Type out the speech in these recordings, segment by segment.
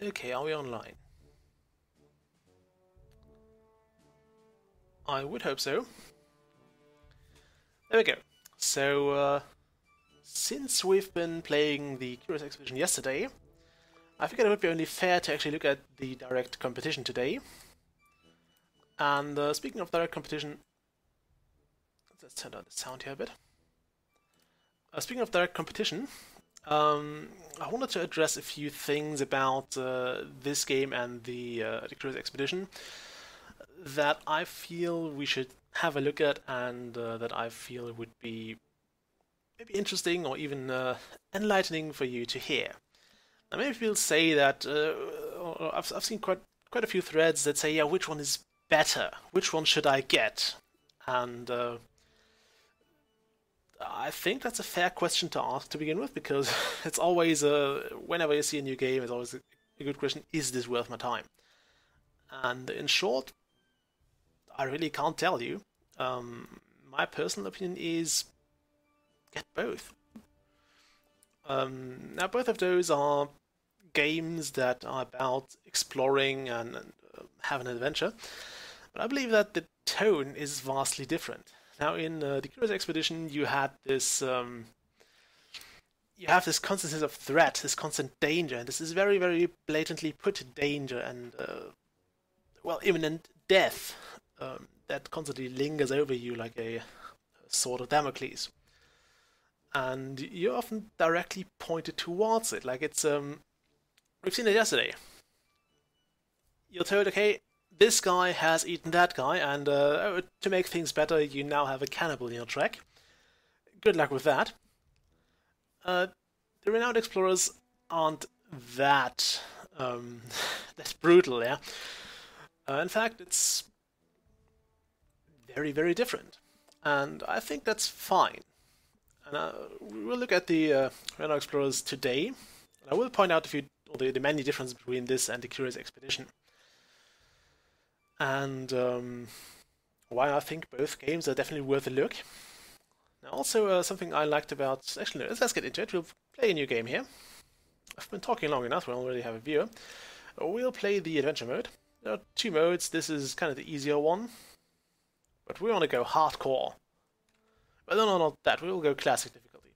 Okay, are we online? I would hope so. There we go. So, since we've been playing the Curious Expedition yesterday, I figured it would be only fair to actually look at the direct competition today. And speaking of direct competition, let's turn down the sound here a bit. Speaking of direct competition, I wanted to address a few things about this game and the Curious Expedition that I feel we should have a look at, and that I feel would be maybe interesting or even enlightening for you to hear. Now, maybe people say that I've seen quite a few threads that say, yeah, which one is better? Which one should I get? And I think that's a fair question to ask to begin with, because it's always whenever you see a new game, it's always a good question: is this worth my time? And in short, I really can't tell you. My personal opinion is get both. Now, both of those are games that are about exploring and have an adventure, but I believe that the tone is vastly different. Now, in the Curious Expedition, you had this, you have this constant sense of threat, this constant danger, and this is very, very blatantly put danger and, well, imminent death that constantly lingers over you like a sword of Damocles. And you're often directly pointed towards it, like it's, we've seen it yesterday. You're told, okay, this guy has eaten that guy, and to make things better, you now have a cannibal in your track. Good luck with that. The renowned explorers aren't that that brutal, yeah. In fact, it's very, very different, and I think that's fine. And we will look at the renowned explorers today. And I will point out the many differences between this and the Curious Expedition, and why I think both games are definitely worth a look. Now, also something I liked about... Actually, no, let's get into it. We'll play a new game here. I've been talking long enough, we already have a viewer. We'll play the adventure mode. There are two modes. This is kind of the easier one, but we want to go hardcore. But no, not that. We will go classic difficulty.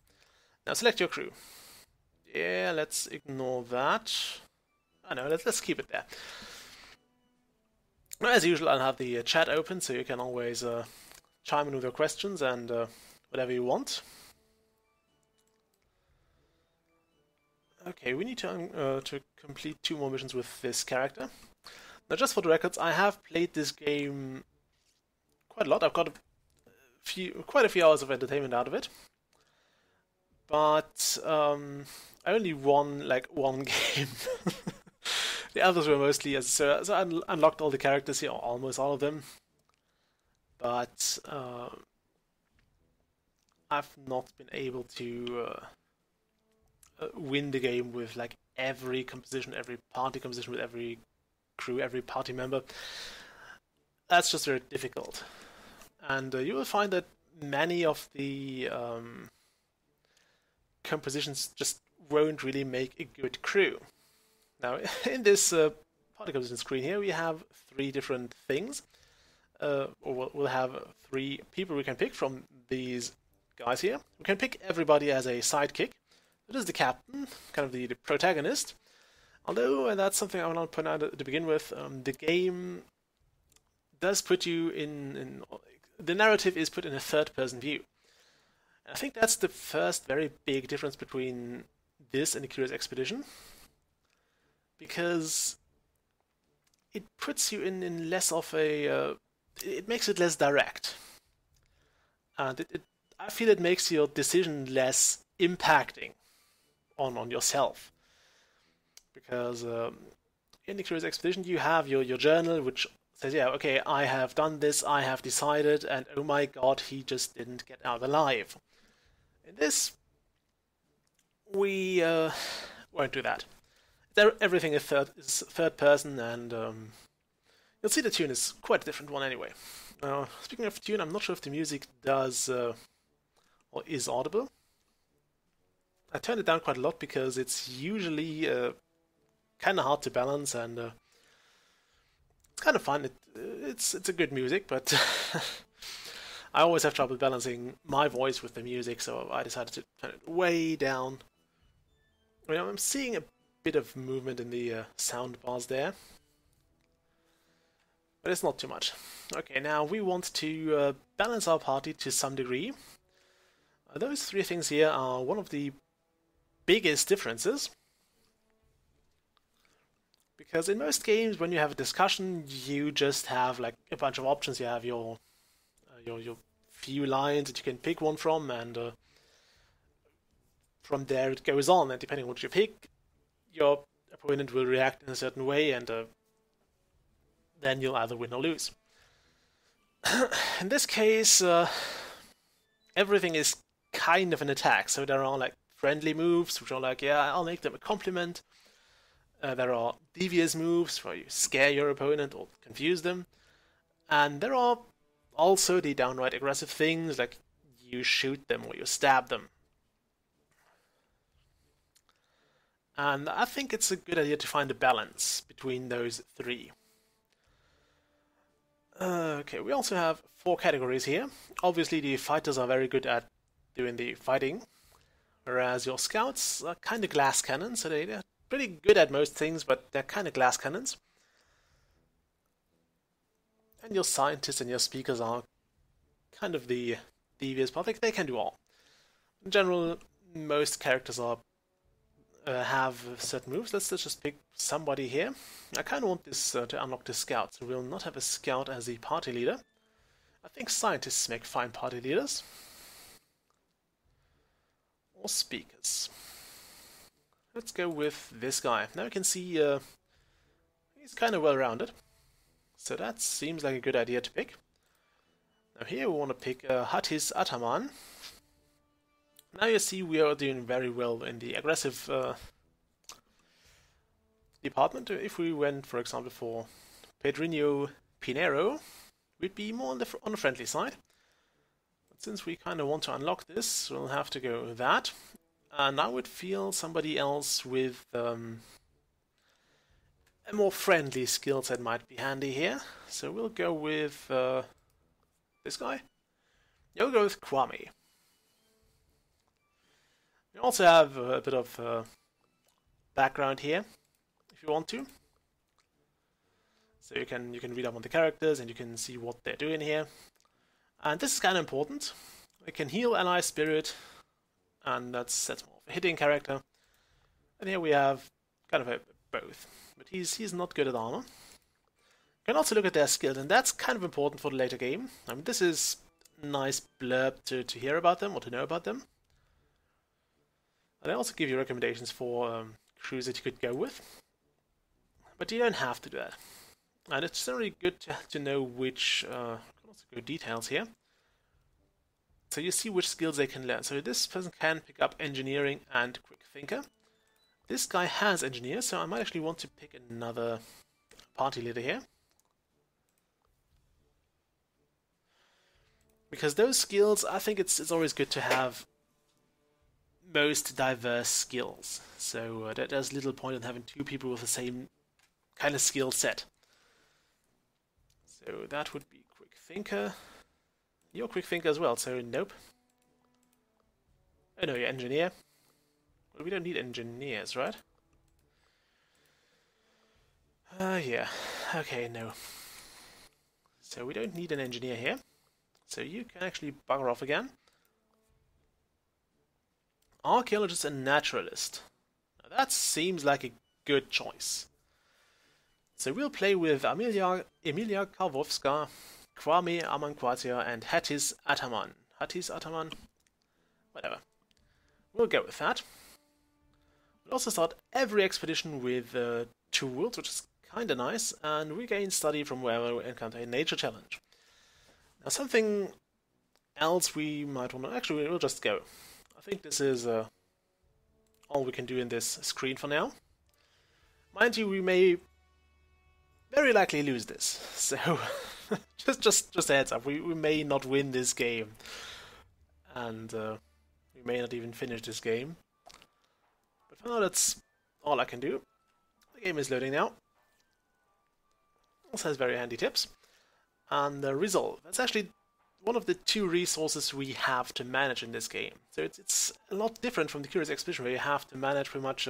Now, select your crew. Yeah, let's ignore that. I know, let's keep it there. As usual, I'll have the chat open, so you can always chime in with your questions and whatever you want. Okay, we need to complete 2 more missions with this character. Now, just for the records, I have played this game quite a lot. I've got quite a few hours of entertainment out of it. But I only won like 1 game. The others were mostly so I unlocked all the characters here, almost all of them. But I've not been able to win the game with like every composition, every party composition, with every crew, every party member. That's just very difficult. And you will find that many of the compositions just won't really make a good crew. Now, in this party composition screen here, we have 3 different things. Or we'll have 3 people we can pick from these guys here. We can pick everybody as a sidekick. This is the captain, kind of the protagonist. Although, and that's something I want to point out to begin with, the game does put you in the narrative is put in a third-person view. And I think that's the first very big difference between this and the Curious Expedition, because it puts you in less of a... it makes it less direct. And I feel it makes your decision less impacting on yourself. Because in the Curious Expedition you have your journal, which says, yeah, okay, I have done this, I have decided, and oh my god, he just didn't get out alive. In this, we won't do that. Everything is third person, and you'll see the tune is quite a different one anyway. Speaking of tune, I'm not sure if the music does or is audible. I turned it down quite a lot because it's usually kind of hard to balance, and it's kind of fun. It's a good music, but I always have trouble balancing my voice with the music, so I decided to turn it way down. I'm seeing a bit of movement in the sound bars there, but it's not too much. Okay, now we want to balance our party to some degree. Those three things here are one of the biggest differences, because in most games when you have a discussion you just have like a bunch of options. You have your few lines that you can pick one from, and from there it goes on, and depending on what you pick, your opponent will react in a certain way, and then you'll either win or lose. In this case, everything is kind of an attack, so there are like friendly moves, which are like, yeah, I'll make them a compliment. There are devious moves where you scare your opponent or confuse them, and there are also the downright aggressive things, like you shoot them or you stab them. And I think it's a good idea to find a balance between those three. Okay, we also have 4 categories here. Obviously the fighters are very good at doing the fighting, whereas your scouts are kind of glass cannons, so they're pretty good at most things, but they're kind of glass cannons. And your scientists and your speakers are kind of the devious part. They can do all. In general, most characters are have certain moves. Let's just pick somebody here. I kind of want this to unlock the scout, so we'll not have a scout as the party leader. I think scientists make fine party leaders. Or speakers. Let's go with this guy. Now you can see he's kind of well-rounded. So that seems like a good idea to pick. Now here we want to pick Hatis Ataman. Now you see we are doing very well in the aggressive department. If we went, for example, for Pedrinho Pinheiro, we'd be more on the friendly side. But since we kind of want to unlock this, we'll have to go with that. And I would feel somebody else with a more friendly skill set might be handy here. So we'll go with this guy. You'll go with Kwame. You also have a bit of background here, if you want to. So you can read up on the characters and you can see what they're doing here. And this is kind of important. It can heal ally spirit, and that's more of a hitting character. And here we have kind of a both, but he's not good at armor. You can also look at their skills, and that's kind of important for the later game. I mean, this is a nice blurb to hear about them or to know about them. And they also give you recommendations for crews that you could go with, but you don't have to do that. And it's certainly good to know which I can also go details here. So you see which skills they can learn. So this person can pick up engineering and quick thinker. This guy has engineer, so I might actually want to pick another party leader here. Because those skills, I think it's always good to have most diverse skills. So there's little point in having 2 people with the same kind of skill set. So that would be quick thinker. You're quick thinker as well, so nope. Oh no, you're engineer. Well, we don't need engineers, right? Yeah. Okay, no. So we don't need an engineer here. So you can actually bugger off again. Archaeologist and naturalist. Now that seems like a good choice. So we'll play with Emilia Karwowska, Kwame Amankwatia, and Hatis Ataman. Hatis Ataman? Whatever. We'll go with that. We'll also start every expedition with 2 worlds, which is kinda nice, and we gain study from wherever we encounter a nature challenge. Now something else we might want to... Actually, we'll just go. I think this is all we can do in this screen for now. Mind you, we may very likely lose this, so just a heads up, we may not win this game, and we may not even finish this game. But for now, that's all I can do. the game is loading now. Also has very handy tips. And resolve. That's actually one of the two resources we have to manage in this game. So it's a lot different from the Curious Expedition, where you have to manage pretty much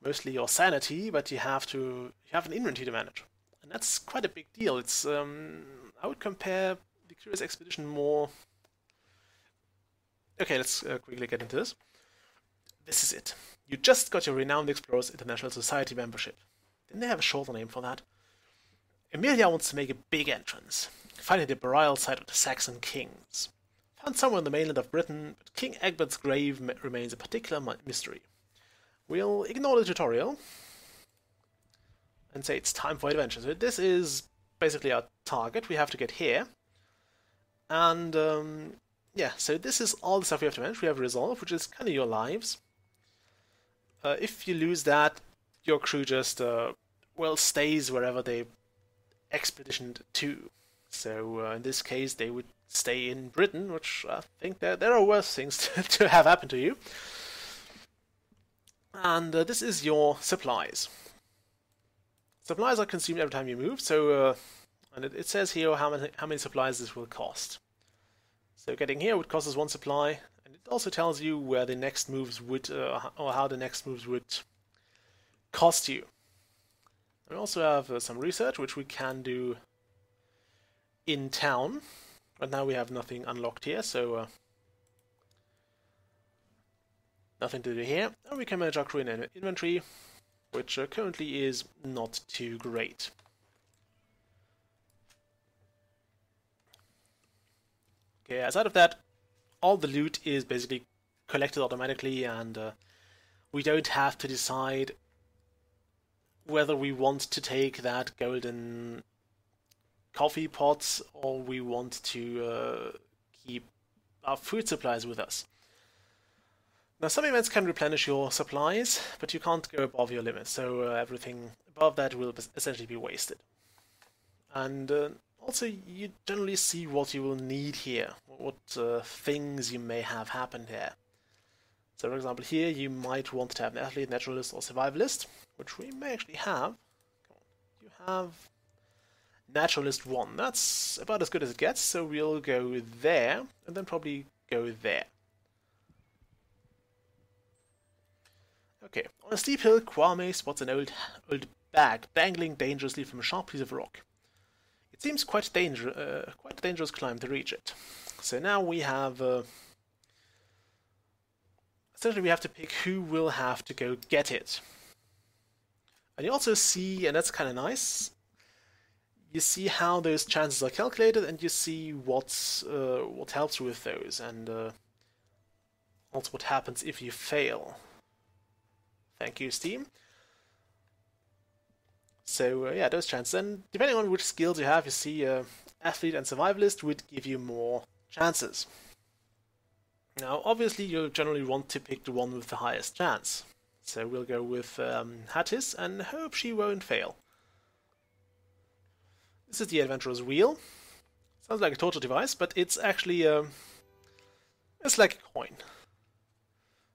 mostly your sanity, but you have an inventory to manage, and that's quite a big deal. It's I would compare the Curious Expedition more. Okay, let's quickly get into this. This is it. You just got your Renowned Explorers International Society membership. Didn't they have a shorter name for that? Emilia wants to make a big entrance, finding the burial site of the Saxon kings. Found somewhere on the mainland of Britain, but King Egbert's grave remains a particular mystery. We'll ignore the tutorial and say it's time for adventure. So this is basically our target. We have to get here. And yeah, so this is all the stuff we have to manage. We have resolve, which is kind of your lives. If you lose that, your crew just, well, stays wherever they expeditioned to. So in this case, they would stay in Britain, which I think there are worse things to have happen to you. And this is your supplies. Supplies are consumed every time you move, so and it says here how many supplies this will cost. So getting here would cost us 1 supply, and it also tells you where the next moves would, or how the next moves would cost you. We also have some research, which we can do in town, but now we have nothing unlocked here, so nothing to do here. And we can manage our crew in inventory, which currently is not too great. Okay, aside of that, all the loot is basically collected automatically, and we don't have to decide whether we want to take that golden coffee pot or we want to keep our food supplies with us. Now, some events can replenish your supplies, but you can't go above your limit, so everything above that will essentially be wasted. And also, you generally see what you will need here, what things you may have happened here. So, for example, here you might want to have an athlete, naturalist, or survivalist, which we may actually have. You have naturalist 1. That's about as good as it gets, so we'll go there, and then probably go there. Okay, on a steep hill, Kwame spots an old bag dangling dangerously from a sharp piece of rock. It seems quite a dangerous climb to reach it. So now we have essentially we have to pick who will have to go get it. And you also see, and that's kind of nice, you see how those chances are calculated, and you see what helps you with those, and also what happens if you fail. Thank you, Steam. So yeah, those chances. And depending on which skills you have, you see athlete and survivalist would give you more chances. Now, obviously, you'll generally want to pick the one with the highest chance. So we'll go with Hattis and hope she won't fail. This is the Adventurer's Wheel. Sounds like a torture device, but it's actually it's like a coin.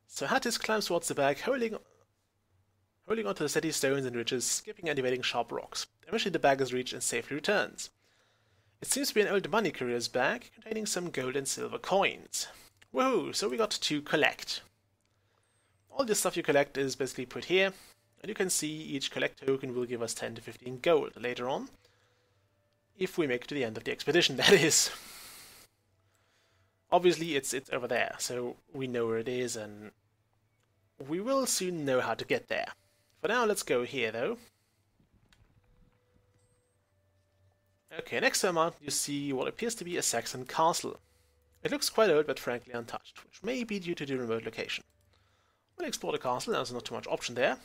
So Hattis climbs towards the bag, holding onto the steady stones and ridges, skipping and evading sharp rocks. Eventually the bag is reached and safely returns. It seems to be an old money courier's bag, containing some gold and silver coins. Woohoo! So we got to collect. All the stuff you collect is basically put here, and you can see each collect token will give us 10 to 15 gold later on, if we make it to the end of the expedition, that is. Obviously it's over there, so we know where it is, and we will soon know how to get there. For now, let's go here, though. Okay, next to a mountain you see what appears to be a Saxon castle. It looks quite old, but frankly untouched, which may be due to the remote location. We'll explore the castle, there's not too much option there.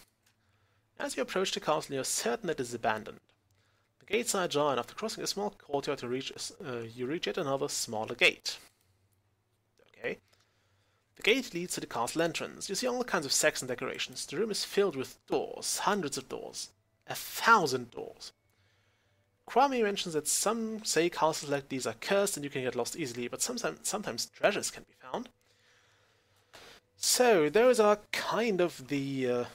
As you approach the castle, you're certain that it is abandoned. The gates are ajar, and after crossing a small courtyard you reach yet another smaller gate. Okay. The gate leads to the castle entrance. You see all kinds of Saxon decorations. The room is filled with doors, hundreds of doors, 1,000 doors. Kwame mentions that some say castles like these are cursed and you can get lost easily, but sometimes treasures can be found. So those are kind of the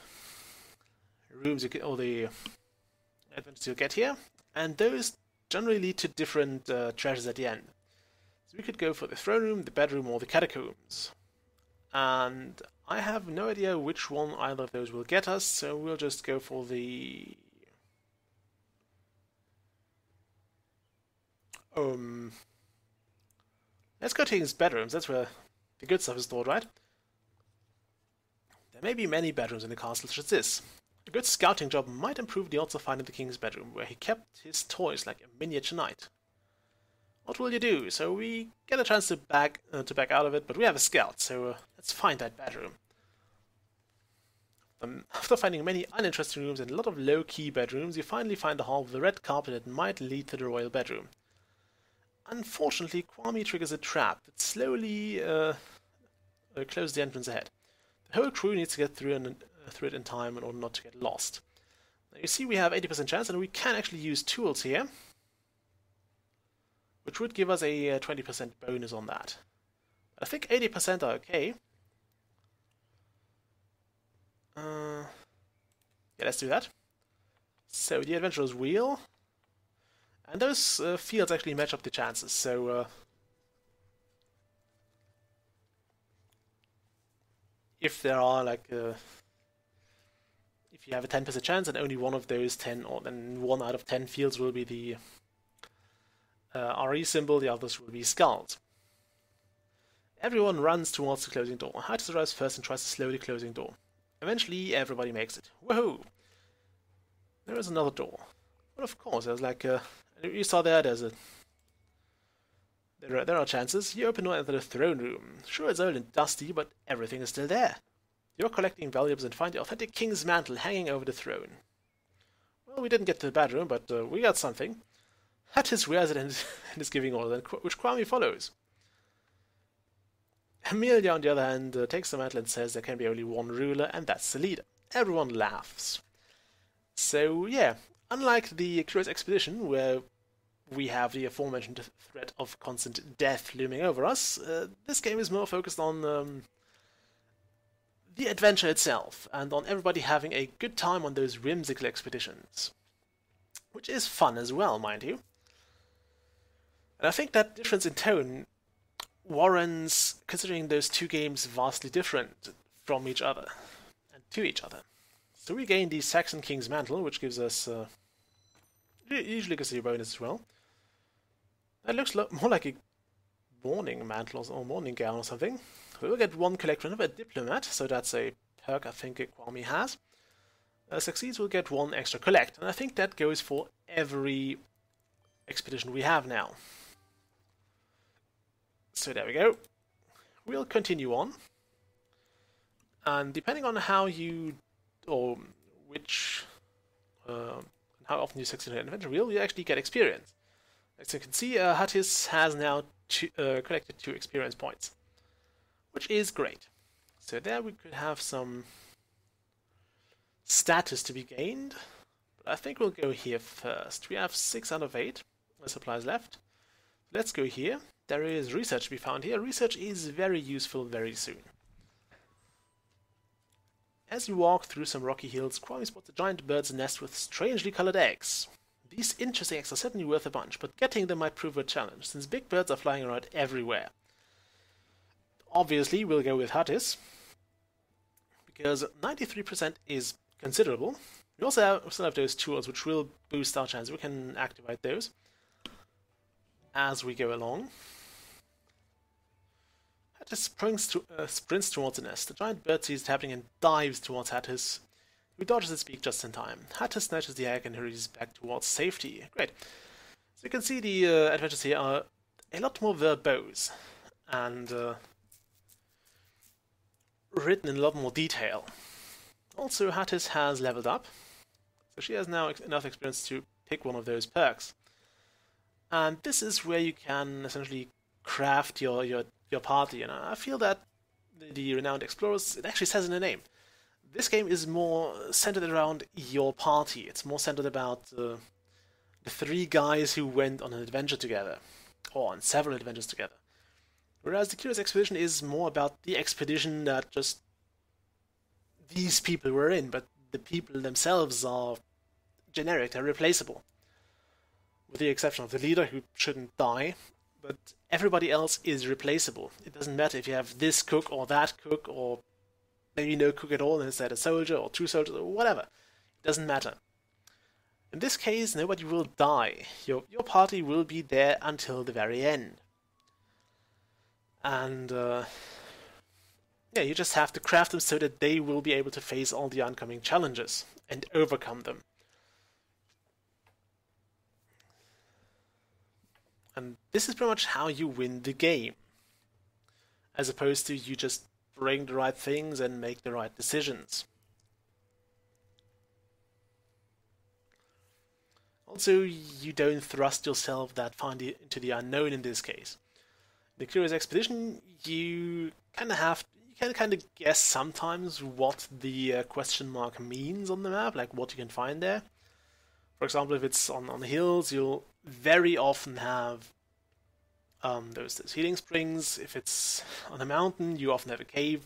rooms you get, or the adventures you'll get here, and those generally lead to different treasures at the end. So we could go for the throne room, the bedroom, or the catacombs. And I have no idea which one either of those will get us, so we'll just go for the... Let's go to his bedrooms, that's where the good stuff is stored, right? There may be many bedrooms in the castle such as this. A good scouting job might improve the odds of finding the king's bedroom, where he kept his toys like a miniature knight. What will you do? So we get a chance to back out of it, but we have a scout, so let's find that bedroom. After finding many uninteresting rooms and a lot of low-key bedrooms, you finally find the hall with the red carpet that might lead to the royal bedroom. Unfortunately, Kwame triggers a trap that slowly closes the entrance ahead. The whole crew needs to get through it in time in order not to get lost. Now you see we have 80% chance, and we can actually use tools here, which would give us a 20% bonus on that. I think 80% are okay. Yeah, let's do that. So the adventurer's wheel, and those fields actually match up the chances. So if there are like if you have a 10% chance and only one of those 10, or then 1 out of 10 fields will be the RE symbol, the others will be skulls. Everyone runs towards the closing door. Hattis arrives first and tries to slow the closing door. Eventually, everybody makes it. Woohoo! There is another door. Well, of course, there's like you saw there. There are chances. You open one into the throne room. Sure, it's old and dusty, but everything is still there. You're collecting valuables and find the authentic king's mantle hanging over the throne. Well, we didn't get to the bedroom, but we got something. Hattis wears it and is giving orders, which Kwame follows. Amelia, on the other hand, takes the mantle and says there can be only one ruler, and that's the leader. Everyone laughs. So, yeah, unlike the Curious Expedition, where we have the aforementioned threat of constant death looming over us, this game is more focused on the adventure itself, and on everybody having a good time on those whimsical expeditions. Which is fun as well, mind you. And I think that difference in tone warrants considering those two games vastly different from each other and to each other. So we gain the Saxon King's Mantle, which gives us usually gives you a bonus as well. That looks more like a mourning mantle or mourning gown or something. We'll get one collector of a diplomat, so that's a perk I think Kwame has. Succeeds, we'll get one extra collect, and I think that goes for every expedition we have now. So there we go. We'll continue on, and depending on how you, or which, how often you succeed in an adventure wheel, you actually get experience. As you can see, Hattis has now collected 2 experience points, which is great. So there we could have some status to be gained, but I think we'll go here first. We have 6 out of 8 supplies left. Let's go here. There is research to be found here. Research is very useful very soon. As you walk through some rocky hills, Kwame spots a giant bird's nest with strangely colored eggs. These interesting eggs are certainly worth a bunch, but getting them might prove a challenge, since big birds are flying around everywhere. Obviously, we'll go with Hattis, because 93% is considerable. We also still have those tools, which will boost our chance. We can activate those as we go along. Hattis sprints towards the nest. The giant bird sees it happening and dives towards Hattis, who dodges its beak just in time. Hattis snatches the egg and hurries back towards safety. Great. So you can see the adventures here are a lot more verbose and written in a lot more detail. Also, Hattis has leveled up, so she has now enough experience to pick one of those perks. And this is where you can essentially craft your party, and I feel that the Renowned Explorers, it actually says in the name, this game is more centered around your party. It's more centered about the 3 guys who went on an adventure together, or on several adventures together. Whereas the Curious Expedition is more about the expedition that just these people were in, but the people themselves are generic, they're replaceable. With the exception of the leader, who shouldn't die, but everybody else is replaceable. It doesn't matter if you have this cook or that cook, or maybe no cook at all and instead a soldier or two soldiers or whatever. It doesn't matter. In this case, nobody will die. Your party will be there until the very end. And yeah, you just have to craft them so that they will be able to face all the oncoming challenges and overcome them. And this is pretty much how you win the game, as opposed to you just bring the right things and make the right decisions. Also, you don't thrust yourself that far into the unknown in this case. In the Curious Expedition, you can kind of guess sometimes what the question mark means on the map, like what you can find there. For example, if it's on the hills, you'll very often have those healing springs. If it's on a mountain, you often have a cave,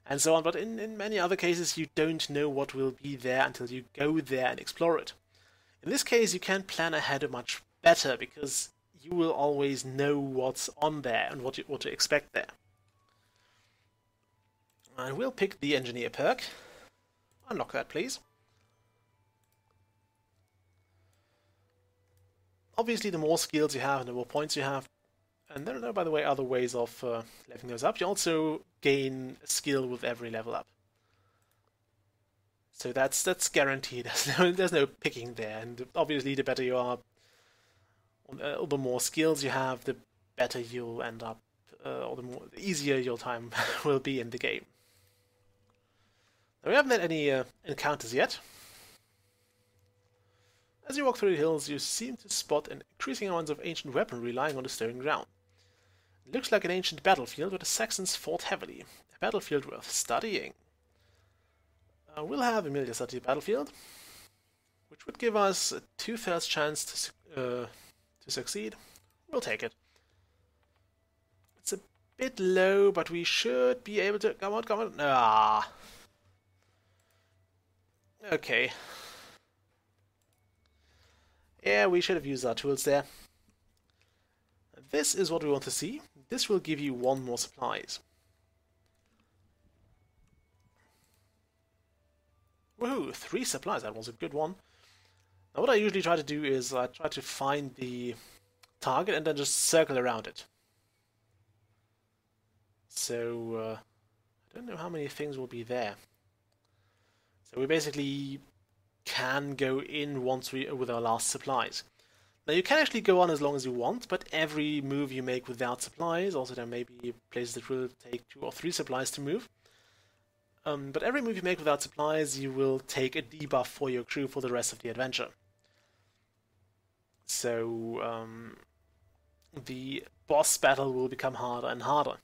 and so on. But in many other cases, you don't know what will be there until you go there and explore it. In this case, you can plan ahead much better, because you will always know what's on there and what to expect there. And we'll pick the engineer perk. Unlock that, please. Obviously, the more skills you have and the more points you have, and there are, by the way, other ways of leveling those up. You also gain a skill with every level up. So that's guaranteed. There's no picking there, and obviously the better you are, the more skills you have, the better you'll end up, or the easier your time will be in the game. Now, we haven't had any encounters yet. As you walk through the hills, you seem to spot an increasing amount of ancient weaponry lying on the stone ground. It looks like an ancient battlefield where the Saxons fought heavily, a battlefield worth studying. We'll have Emilia study the battlefield, which would give us a 2/3 chance to succeed. We'll take it. It's a bit low, but we should be able to... Come on, come on. Ah. Okay. Yeah, we should have used our tools there. This is what we want to see. This will give you 1 more supplies. Woohoo! 3 supplies, that was a good one. Now what I usually try to do is I try to find the target and then just circle around it. So, I don't know how many things will be there. So we basically can go in once with our last supplies. Now you can actually go on as long as you want, but every move you make without supplies, also there may be places that will take 2 or 3 supplies to move, but every move you make without supplies, you will take a debuff for your crew for the rest of the adventure. So the boss battle will become harder and harder.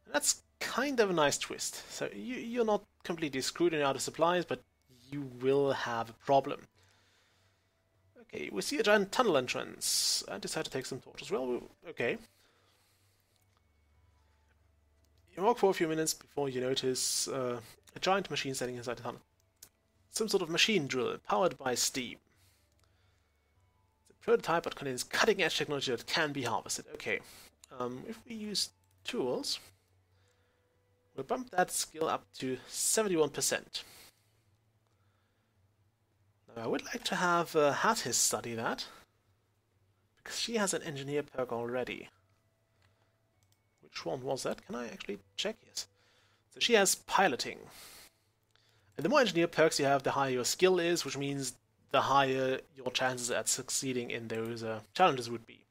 And that's kind of a nice twist. So you're not completely screwed and out of supplies, but you will have a problem. Okay, we see a giant tunnel entrance. I decide to take some torches. Well, okay. You walk for a few minutes before you notice a giant machine standing inside the tunnel. Some sort of machine drill, powered by steam. It's a prototype but contains cutting-edge technology that can be harvested. Okay, if we use tools, we'll bump that skill up to 71%. Now, I would like to have Hattis study that, because she has an engineer perk already. Which one was that? Can I actually check? Yes. So she has piloting. And the more engineer perks you have, the higher your skill is, which means the higher your chances at succeeding in those challenges would be.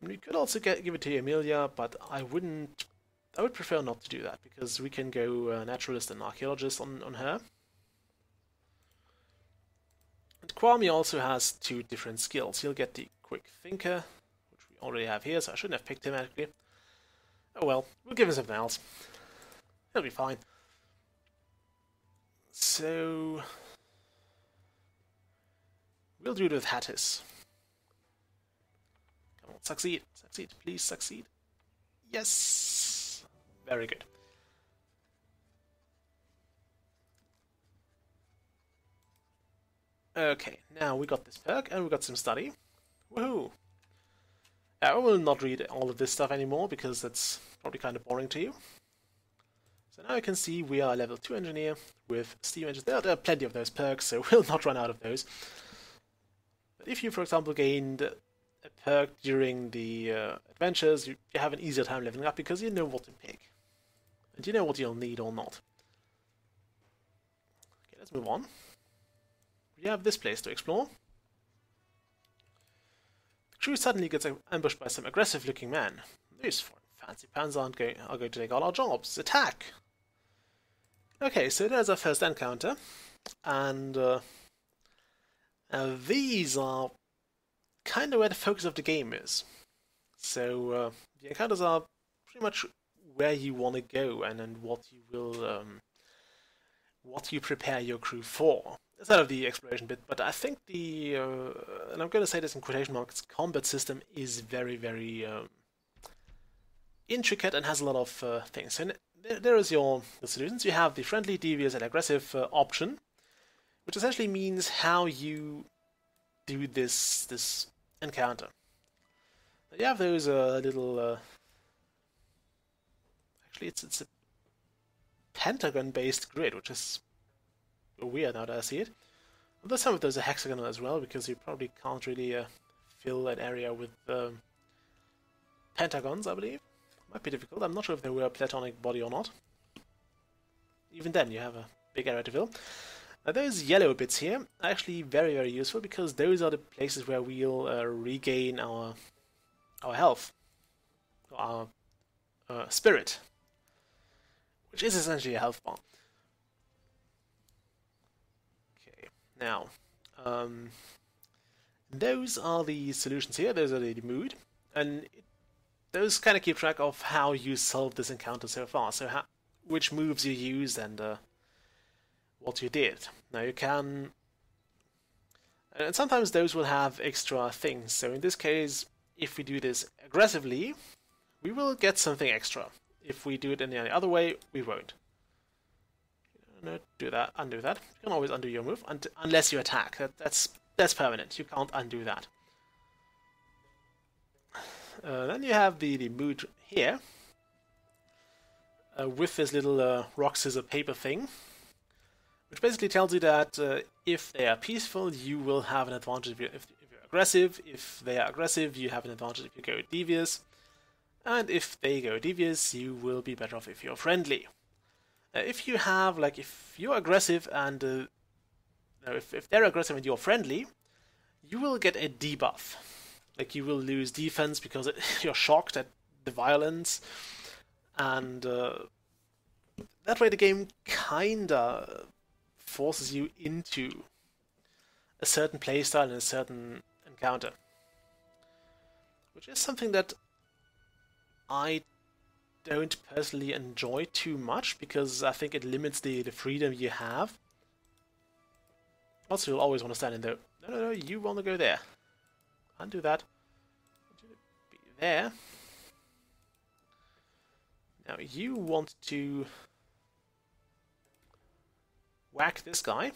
And we could also give it to Emilia, but I would prefer not to do that, because we can go naturalist and archaeologist on her. And Kwame also has 2 different skills. He'll get the quick thinker, which we already have here, so I shouldn't have picked him actually. Oh well, we'll give him something else. He'll be fine. So we'll do it with Hattis. Come on, succeed, succeed, please succeed. Yes! Very good. Okay, now we got this perk and we got some study. Woohoo! I will not read all of this stuff anymore because that's probably kind of boring to you. So now you can see we are a level 2 engineer with steam engines. There are plenty of those perks, so we'll not run out of those. But if you, for example, gained a perk during the adventures, you have an easier time leveling up because you know what to pick. And you know what you'll need or not. Okay, let's move on. We have this place to explore. The crew suddenly gets ambushed by some aggressive-looking men. These fancy pants are going to take all our jobs. Attack! Okay, so there's our first encounter. And these are kind of where the focus of the game is. So the encounters are pretty much where you want to go and what you will, what you prepare your crew for. Instead of the exploration bit, but I think the, and I'm going to say this in quotation marks, combat system is very, very intricate and has a lot of things. So there is your solutions. You have the friendly, devious, and aggressive option, which essentially means how you do this encounter. You have those little. Actually, it's a pentagon-based grid, which is weird now that I see it. Although some of those are hexagonal as well, because you probably can't really fill an area with pentagons, I believe. Might be difficult. I'm not sure if they were a platonic body or not. Even then, you have a big area to fill. Now, those yellow bits here are actually very, very useful because those are the places where we'll regain our health, our spirit, which is essentially a health bar. Okay, now those are the solutions here. Those are the mood, and those kind of keep track of how you solved this encounter so far. So which moves you used and what you did. Now you can, and sometimes those will have extra things. So in this case, if we do this aggressively, we will get something extra. If we do it in the other way, we won't. No, do that, undo that. You can always undo your move unless you attack. That's permanent. You can't undo that. Then you have the mood here with this little rock, scissors, paper thing, which basically tells you that if they are peaceful, you will have an advantage if you're aggressive. If they are aggressive, you have an advantage if you go devious. And if they go devious, you will be better off if you're friendly. If you have, like, if you're aggressive and no, if they're aggressive and you're friendly, you will get a debuff. Like, you will lose defense because you're shocked at the violence, and that way the game kinda forces you into a certain playstyle and a certain encounter, which is something that I don't personally enjoy too much because I think it limits the freedom you have. Also, you'll always want to stand in there. No, you want to go there. Undo that. Be there. Now you want to whack this guy.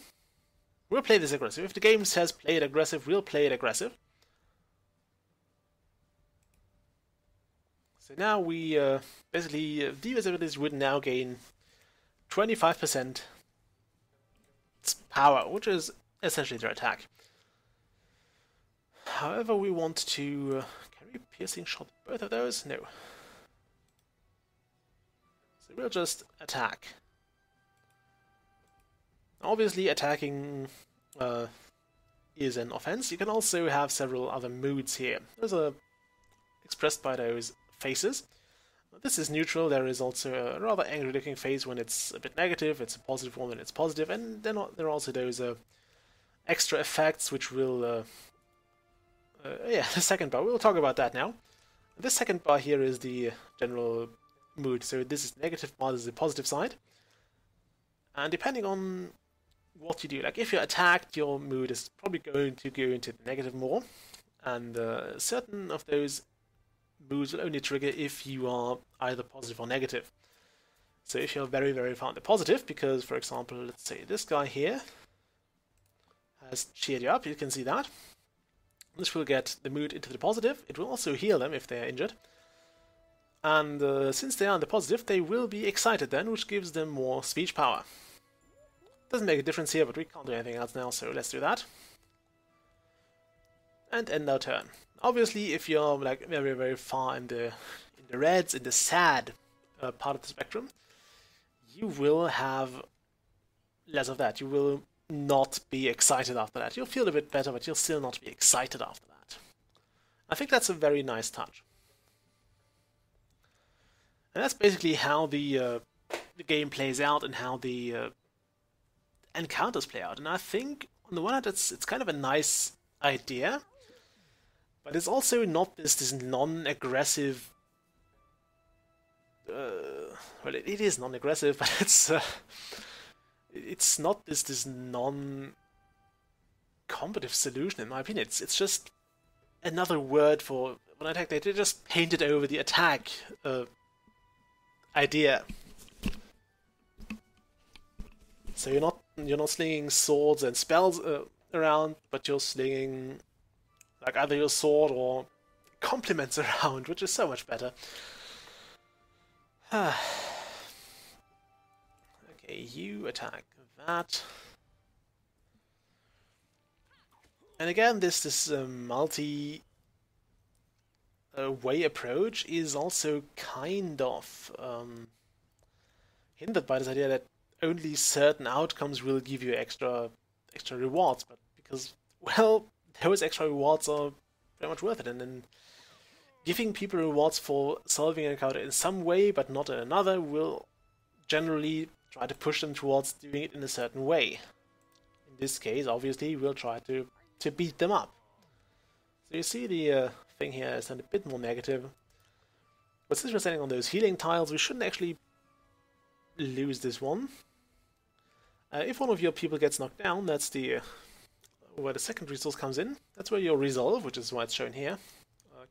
We'll play this aggressive. If the game says play it aggressive, we'll play it aggressive. So now we basically devious abilities would now gain 25% power, which is essentially their attack. However, we want to can we piercing shot both of those? No. So we'll just attack. Obviously, attacking is an offense. You can also have several other moods here. Those are expressed by those faces. This is neutral. There is also a rather angry-looking face when it's a bit negative. It's a positive one when it's positive, and then there are also those extra effects which will. Yeah, the second bar. We'll talk about that now. This second bar here is the general mood. So this is the negative part, this is the positive side, and depending on what you do, like if you're attacked, your mood is probably going to go into the negative more, and certain of those moods will only trigger if you are either positive or negative. So if you're very, very far on the positive, because for example, let's say this guy here has cheered you up, you can see that. This will get the mood into the positive. It will also heal them if they are injured. And since they are in the positive, they will be excited then, which gives them more speech power. Doesn't make a difference here, but we can't do anything else now, so let's do that. And end our turn. Obviously, if you're like very, very far in the reds, in the sad part of the spectrum, you will have less of that. You will not be excited after that. You'll feel a bit better, but you'll still not be excited after that. I think that's a very nice touch. And that's basically how the game plays out and how the encounters play out. And I think, on the one hand, it's kind of a nice idea, but it's also not this non-aggressive... well, it is non-aggressive, but it's not this non-combative solution, in my opinion. It's just another word for when attack. They just painted over the attack idea. So you're not slinging swords and spells around, but you're slinging like either your sword or compliments around, which is so much better. Okay, you attack that. And again, this multi way approach is also kind of hindered by this idea that only certain outcomes will give you extra rewards, but because, well, those extra rewards are very much worth it, and then giving people rewards for solving an encounter in some way but not in another will generally try to push them towards doing it in a certain way. In this case, obviously, we'll try to beat them up. So you see the thing here is a bit more negative. But since we're standing on those healing tiles, we shouldn't actually lose this one. If one of your people gets knocked down, that's the where the second resource comes in. That's where your resolve, which is why it's shown here,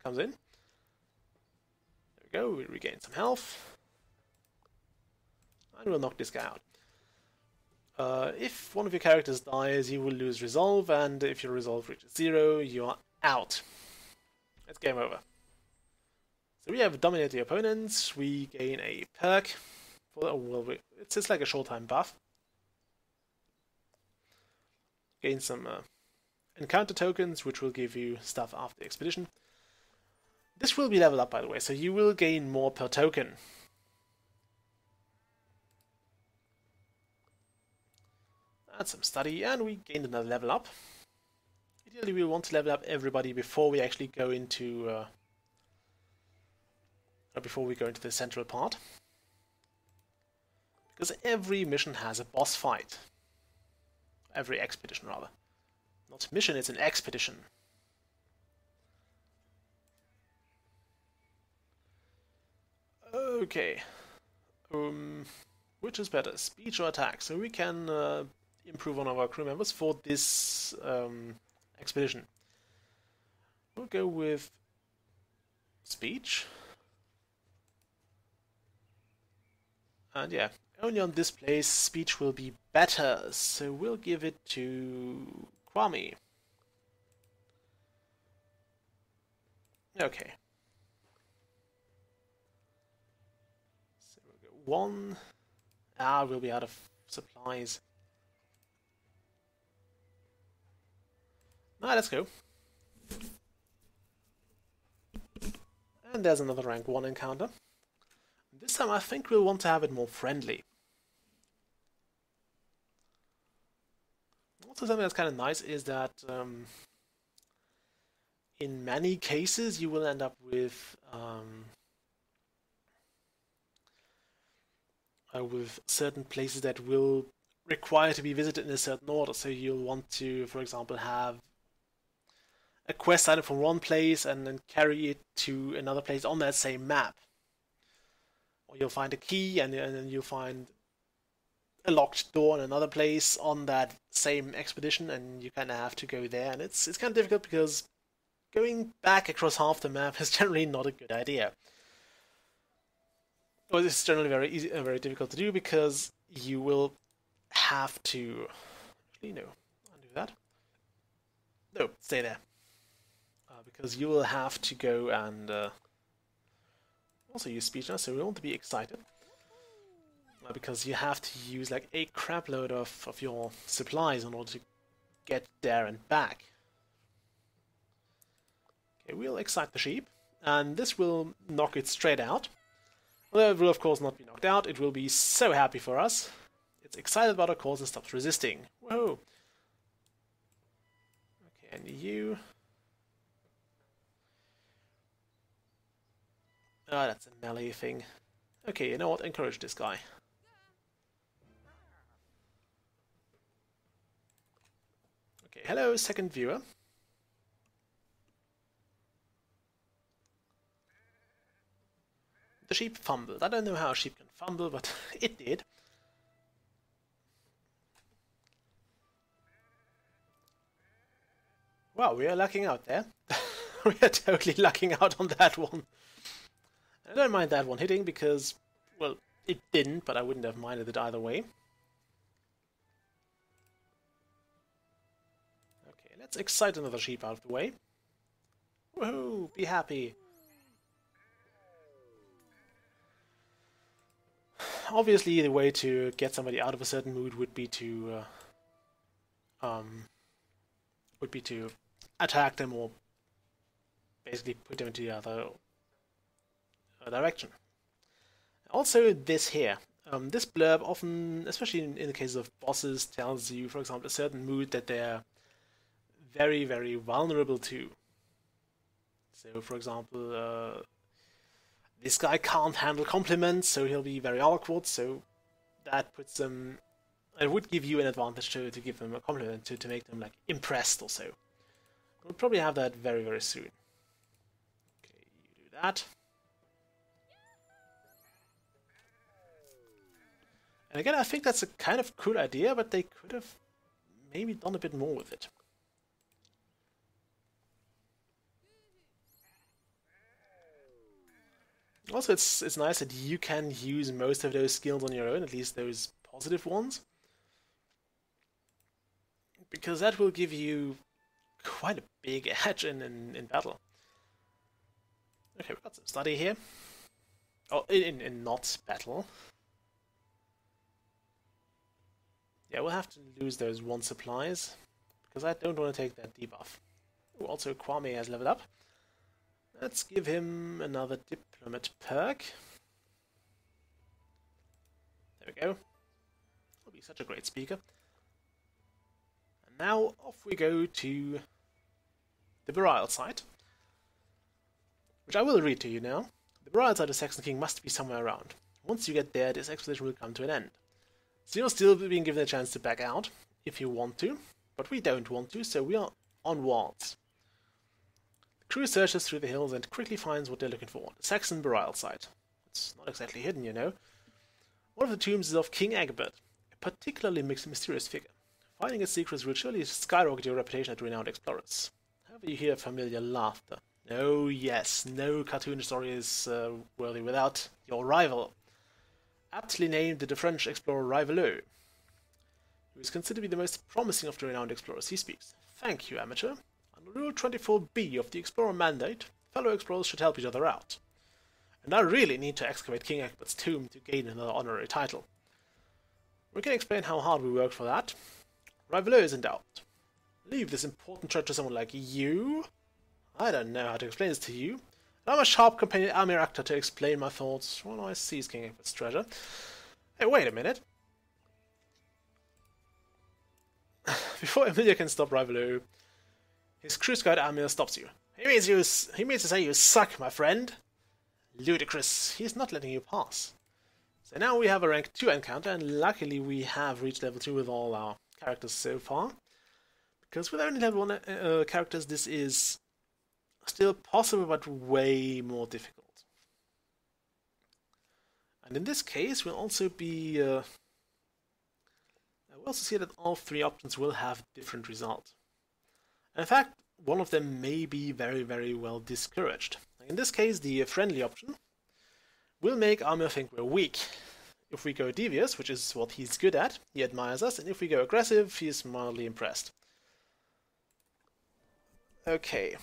comes in. There we go, we regain some health. And we'll knock this guy out. If one of your characters dies, you will lose resolve, and if your resolve reaches 0, you are out. It's game over. So we have dominated the opponents, we gain a perk. Well, it's just like a short time buff. Gain some encounter tokens, which will give you stuff after the expedition. This will be leveled up, by the way, so you will gain more per token. Add some study, and we gained another level up. Ideally, we want to level up everybody before we actually go into the central part, because every mission has a boss fight. Every expedition, rather. Not mission, it's an expedition. Okay. Which is better, speech or attack? So we can improve on our crew members for this expedition. We'll go with speech. And yeah, only on this place speech will be better, so we'll give it to Kwame. Okay. So we'll go 1. We'll be out of supplies. Let's go. And there's another rank 1 encounter. This time I think we'll want to have it more friendly. Also, something that's kind of nice is that in many cases you will end up with certain places that will require to be visited in a certain order. So you'll want to, for example, have a quest item from one place and then carry it to another place on that same map. Or you'll find a key and then you'll find a locked door in another place on that same expedition, and you kind of have to go there. And it's kind of difficult because going back across half the map is generally not a good idea. Well, it's generally very difficult to do because you will have to... Actually, no, undo that. No, stay there. Because you will have to go and also use speech now, so we want to be excited. Because you have to use like a crap load of your supplies in order to get there and back. Okay, we'll excite the sheep, and this will knock it straight out. Although it will of course not be knocked out, it will be so happy for us. It's excited about our cause and stops resisting. Whoa! Okay, and you... Ah, that's a melee thing. Okay, you know what? Encourage this guy. Okay, hello, second viewer. The sheep fumbled. I don't know how a sheep can fumble, but it did. Wow, we are lucking out there. We are totally lucking out on that one. I don't mind that one hitting because, well, it didn't, but I wouldn't have minded it either way. Okay, let's excite another sheep out of the way. Woohoo! Be happy! Obviously, the way to get somebody out of a certain mood would be to attack them or basically put them into the other direction. Also, this here. This blurb often, especially in the case of bosses, tells you, for example, a certain mood that they're very, very vulnerable to. So, for example, this guy can't handle compliments, so he'll be very awkward, so that puts them... It would give you an advantage to give them a compliment, to make them, like, impressed or so. We'll probably have that very, very soon. Okay, you do that. And again, I think that's a kind of cool idea, but they could have maybe done a bit more with it. Also, it's nice that you can use most of those skills on your own, at least those positive ones. Because that will give you quite a big edge in battle. Okay, we've got some study here. Oh, in not battle. Yeah, we'll have to lose those 1 supplies, because I don't want to take that debuff. Ooh, also, Kwame has leveled up. Let's give him another diplomat perk. There we go. He'll be such a great speaker. And now off we go to the burial site, which I will read to you now. The burial site of Saxon King must be somewhere around. Once you get there, this expedition will come to an end. So you're still being given a chance to back out, if you want to, but we don't want to, so we are onwards. The crew searches through the hills and quickly finds what they're looking for, the Saxon burial site. It's not exactly hidden, you know. One of the tombs is of King Egbert, a particularly mysterious figure. Finding its secrets will surely skyrocket your reputation at renowned explorers. However, you hear familiar laughter. Oh yes, no cartoon story is worthy without your rival. Aptly named the French explorer Rivaleux, who is considered to be the most promising of the renowned explorers. He speaks. Thank you, amateur. Under Rule 24B of the Explorer Mandate, fellow explorers should help each other out. And I really need to excavate King Egbert's tomb to gain another honorary title. We can explain how hard we worked for that. Rivaleux is in doubt. Leave this important treasure to someone like you? I don't know how to explain this to you. I'm a sharp companion Amir actor to explain my thoughts when I seize King Egbert's treasure. Hey, wait a minute. Before Emilia can stop Rivaleux, his cruise guide Amir stops you. He means to say you suck, my friend. Ludicrous. He's not letting you pass. So now we have a rank 2 encounter, and luckily we have reached level 2 with all our characters so far. Because with only level 1 characters, this is still possible, but way more difficult. And in this case, we'll also be... we'll also see that all 3 options will have different results. In fact, one of them may be very, very well discouraged. In this case, the friendly option will make Amir think we're weak. If we go devious, which is what he's good at, he admires us, and if we go aggressive, he's mildly impressed. Okay.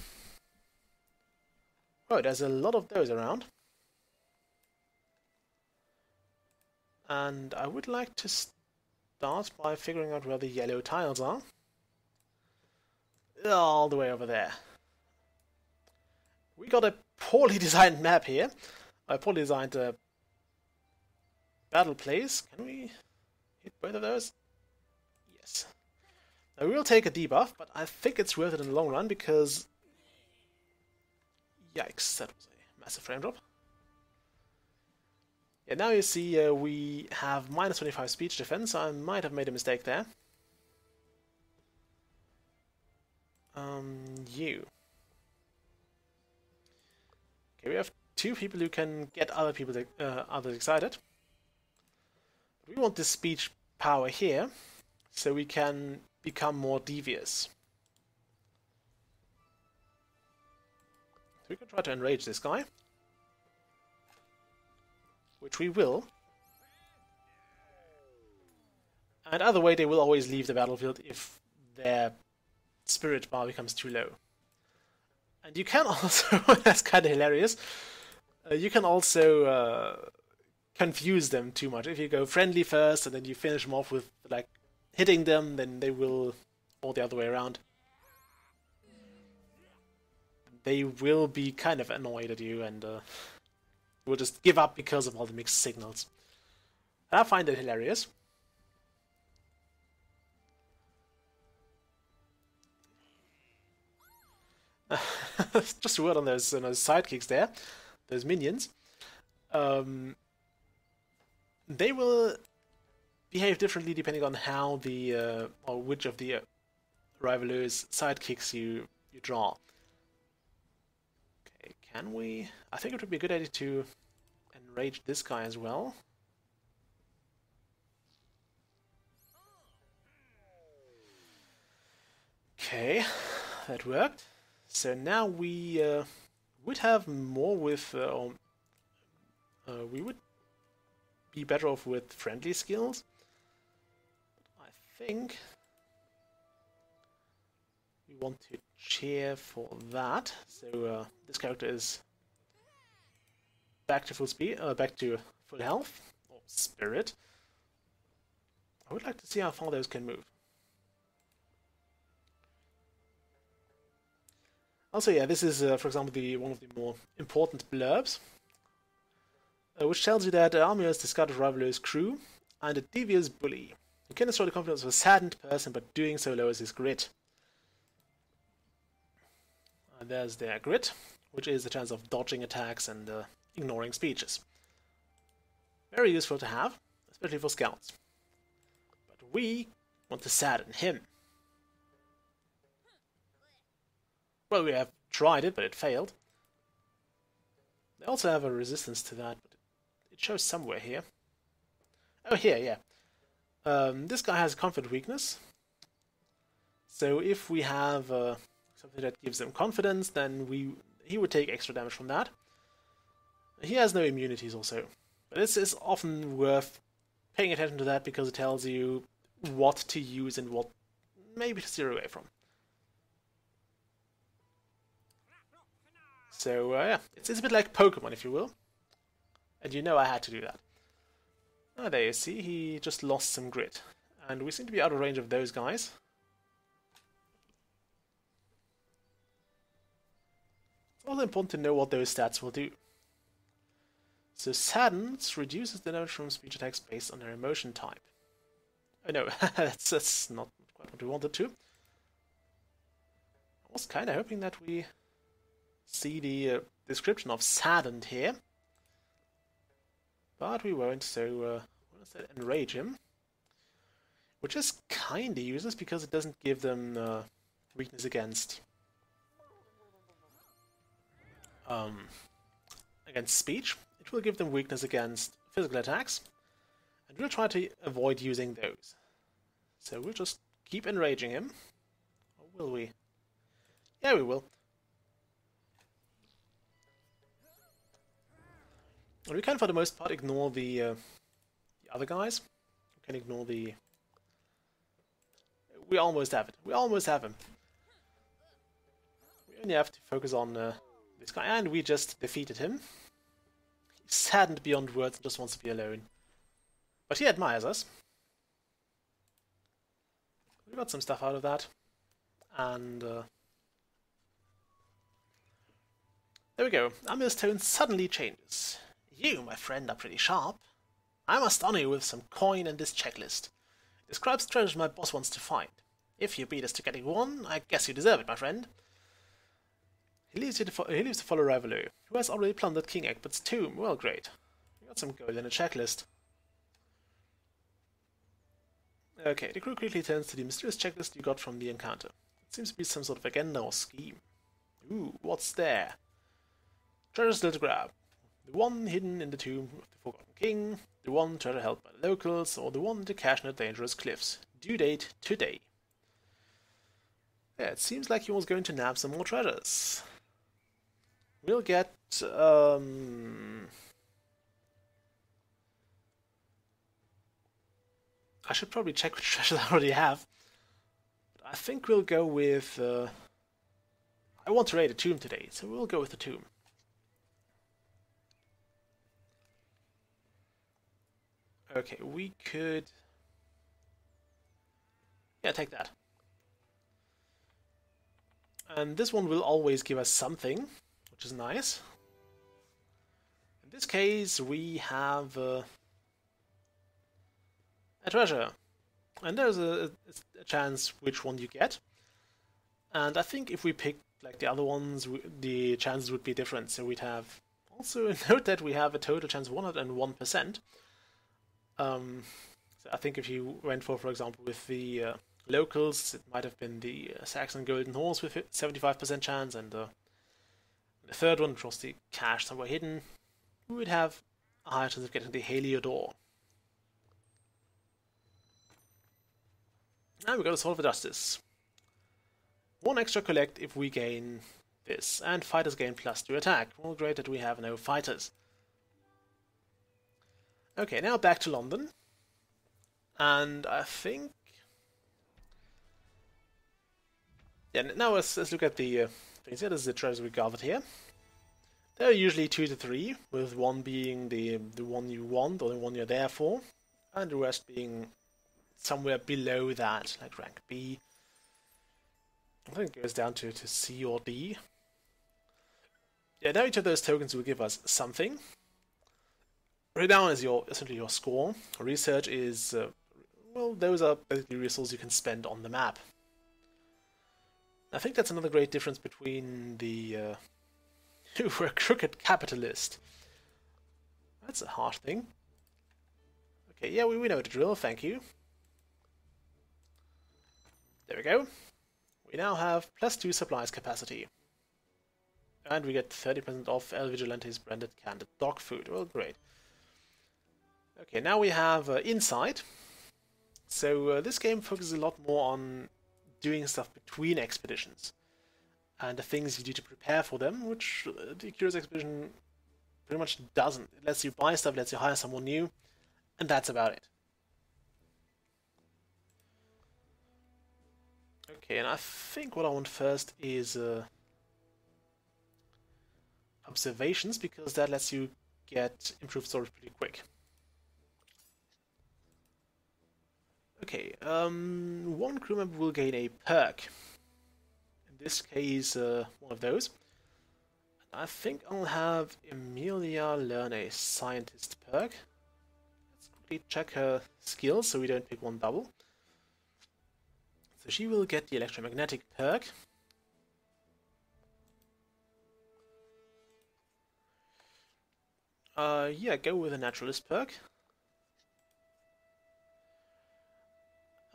Oh, there's a lot of those around. And I would like to start by figuring out where the yellow tiles are. All the way over there. We got a poorly designed map here. A poorly designed battle place. Can we hit both of those? Yes. Now we will take a debuff, but I think it's worth it in the long run because... Yikes, that was a massive frame drop. Yeah, now you see we have minus 25 speech defense. I might have made a mistake there. You. Okay, we have two people who can get other people, others excited. We want this speech power here, so we can become more devious. So we can try to enrage this guy, which we will. And either way, they will always leave the battlefield if their spirit bar becomes too low. And you can also, that's kind of hilarious, you can also confuse them too much. If you go friendly first and then you finish them off with like hitting them, then they will, or the other way around, they will be kind of annoyed at you and will just give up because of all the mixed signals. And I find it hilarious. Just a word on those sidekicks there, those minions. They will behave differently depending on how the or which of the rivalers sidekicks you draw. Okay, can we? I think it would be a good idea to enrage this guy as well. Okay, that worked. So now we would have more with, we would be better off with friendly skills. I think we want to cheer for that. So this character is back to full speed, back to full health or spirit. I would like to see how far those can move. Also, yeah, this is, for example, one of the more important blurbs, which tells you that Armia has discarded Rivaler's crew and a devious bully. You can destroy the confidence of a saddened person, but doing so lowers his grit. And there's their grit, which is the chance of dodging attacks and ignoring speeches. Very useful to have, especially for scouts. But we want to sadden him. Well, we have tried it, but it failed. They also have a resistance to that, but it shows somewhere here. Oh, here, yeah. This guy has a comfort weakness. So if we have something that gives him confidence, then he would take extra damage from that. He has no immunities also. But this is often worth paying attention to that because it tells you what to use and what maybe to steer away from. So, yeah, it's a bit like Pokemon, if you will. And you know I had to do that. Oh, there you see, he just lost some grit. And we seem to be out of range of those guys. It's also important to know what those stats will do. So, Saddens reduces the damage from speech attacks based on their emotion type. Oh no, that's not quite what we wanted to. I was kind of hoping that we see the description of saddened here, but we won't, so we'll instead enrage him, which is kind of useless because it doesn't give them weakness against speech. It will give them weakness against physical attacks, and we'll try to avoid using those. So we'll just keep enraging him. Or will we? Yeah, we will. And we can, for the most part, ignore the other guys. We can ignore the... We almost have it. We almost have him. You only have to focus on this guy, and we just defeated him. He's saddened beyond words and just wants to be alone. But he admires us. We got some stuff out of that. And there we go. Amir's tone suddenly changes. You, my friend, are pretty sharp. I must honor you with some coin and this checklist. It describes treasures my boss wants to find. If you beat us to getting one, I guess you deserve it, my friend. He leaves to follow Rivaloo, who has already plundered King Egbert's tomb. Well, great. We got some gold in a checklist. Okay, the crew quickly turns to the mysterious checklist you got from the encounter. It seems to be some sort of agenda or scheme. Ooh, what's there? Treasure still to grab. The one hidden in the tomb of the Forgotten King, the one treasure held by the locals, or the one to cache in the dangerous cliffs. Due date today. Yeah, it seems like he was going to nab some more treasures. We'll get I should probably check which treasures I already have. But I think we'll go with I want to raid a tomb today, so we'll go with the tomb. Okay, we could take that. And this one will always give us something, which is nice. In this case, we have a treasure. And there's a chance which one you get. And I think if we pick like the other ones, the chances would be different. So we'd have also note that we have a total chance of 101%. So I think if you went for example, with the locals, it might have been the Saxon Golden Horse with 75% chance, and the third one, which was the cache somewhere hidden, we would have a higher chance of getting the Heliodor. Now we've got to solve the justice. One extra collect if we gain this, and fighters gain +2 attack. Well, great that we have no fighters. Okay, now back to London. And I think... yeah, now let's look at the things here. This is the treasures we gathered here. There are usually 2 to 3, with one being the one you want, or the one you're there for, and the rest being somewhere below that, like rank B. I think it goes down to C or D. Yeah, now each of those tokens will give us something. Renown is essentially your score. Research is, well, those are basically resources you can spend on the map. I think that's another great difference between the who were a crooked capitalist. That's a harsh thing. Okay, yeah, we know the drill, thank you. There we go. We now have +2 supplies capacity. And we get 30% off El Vigilante's branded canned dog food. Well, great. Okay, now we have Insight. So this game focuses a lot more on doing stuff between expeditions and the things you do to prepare for them, which the Curious Expedition pretty much doesn't. It lets you buy stuff, lets you hire someone new, and that's about it. Okay, and I think what I want first is observations, because that lets you get improved storage pretty quick. Okay, one crew member will gain a perk. In this case, one of those. I think I'll have Emilia learn a scientist perk. Let's quickly check her skills so we don't pick one double. So she will get the electromagnetic perk. Yeah, go with a naturalist perk.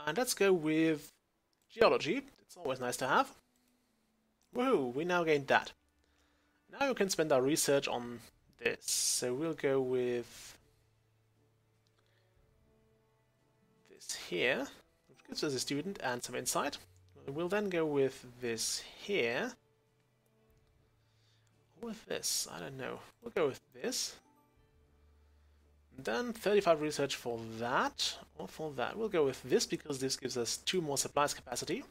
And let's go with geology. It's always nice to have. Woohoo, we now gained that. Now we can spend our research on this. So we'll go with this here, which gives us a student and some insight. We'll then go with this here. Or with this, I don't know. We'll go with this. Then 35 research for that, or for that. We'll go with this because this gives us 2 more supplies capacity.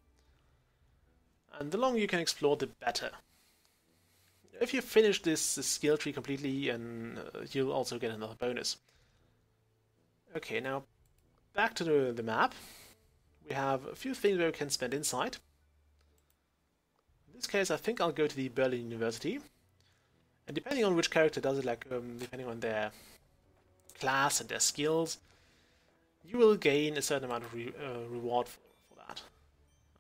And the longer you can explore, the better. If you finish this skill tree completely, and you'll also get another bonus. Okay, now back to the map. We have a few things where we can spend insight. In this case, I think I'll go to the Berlin University. And depending on which character does it, like depending on their class and their skills, you will gain a certain amount of reward for that.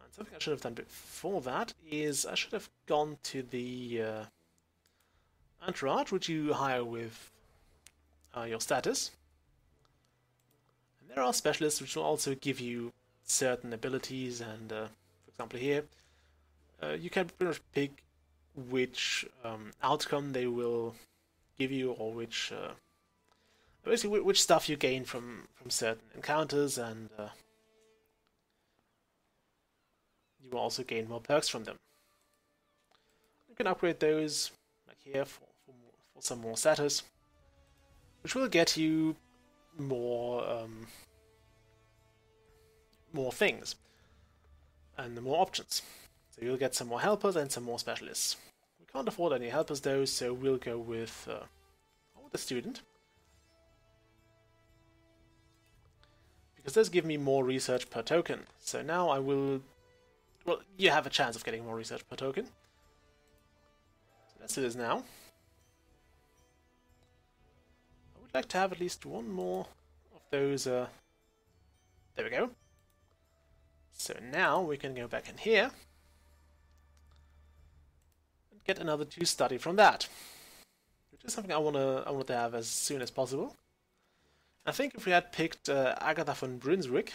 And something I should have done before that is I should have gone to the entourage, which you hire with your status. And there are specialists which will also give you certain abilities, and for example here, you can pretty much pick which outcome they will give you, or which basically which stuff you gain from certain encounters, and you will also gain more perks from them. You can upgrade those, like here, for some more status, which will get you more things and more options. So you'll get some more helpers and some more specialists. We can't afford any helpers though, so we'll go with the student, because those give me more research per token. So now I will, well, you have a chance of getting more research per token. So let's do this now. I would like to have at least one more of those. There we go. So now we can go back in here and get another 2 study from that, which is something I want to have as soon as possible. I think if we had picked Agatha von Brunswick,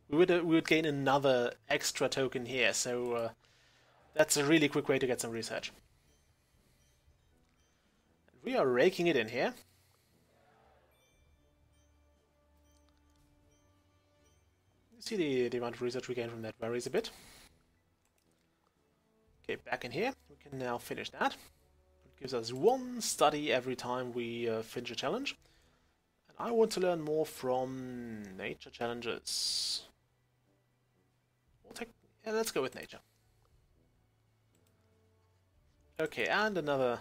we would gain another extra token here. So that's a really quick way to get some research. We are raking it in here. You see the amount of research we gain from that varies a bit. Okay, back in here, we can now finish that. It gives us 1 study every time we finish a challenge. And I want to learn more from nature challenges. Yeah, let's go with nature. Okay, and another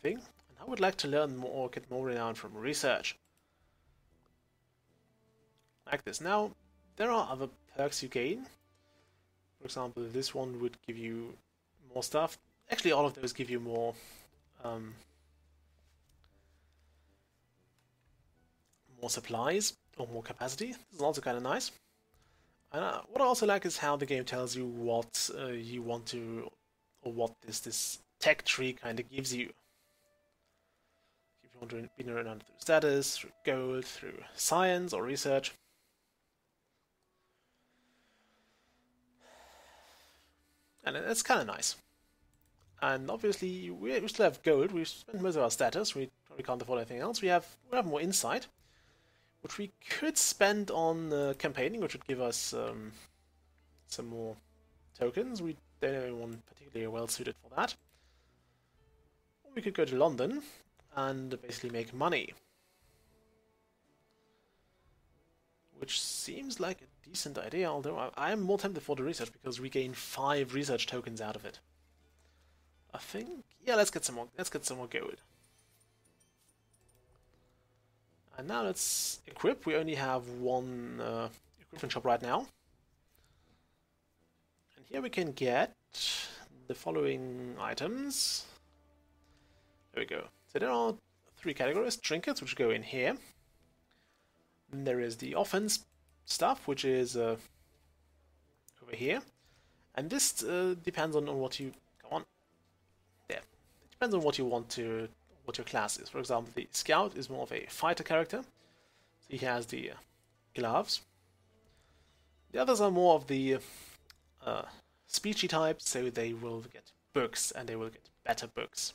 thing. And I would like to learn more, or get more renown from research. Like this. Now, there are other perks you gain. For example, this one would give you more stuff. Actually, all of those give you more more supplies, or more capacity. This is also kind of nice. And what I also like is how the game tells you what you want to, or what this tech tree kind of gives you. If you want to be known through status, through gold, through science or research. And it's kind of nice. And obviously, we still have gold. We've spent most of our status. We probably can't afford anything else. We have more insight, which we could spend on campaigning, which would give us some more tokens. We don't have anyone particularly well suited for that. Or we could go to London and basically make money, which seems like a decent idea, although I am more tempted for the research, because we gain 5 research tokens out of it. I think, yeah, let's get some more gold. And now let's equip. We only have 1 equipment shop right now. And here we can get the following items. There we go. So there are 3 categories. Trinkets, which go in here. Then there is the offense stuff, which is over here. And this depends on what you go on. There. It depends on what you want to, what your class is. For example, the scout is more of a fighter character. So he has the gloves. The others are more of the speechy types, so they will get books, and they will get better books.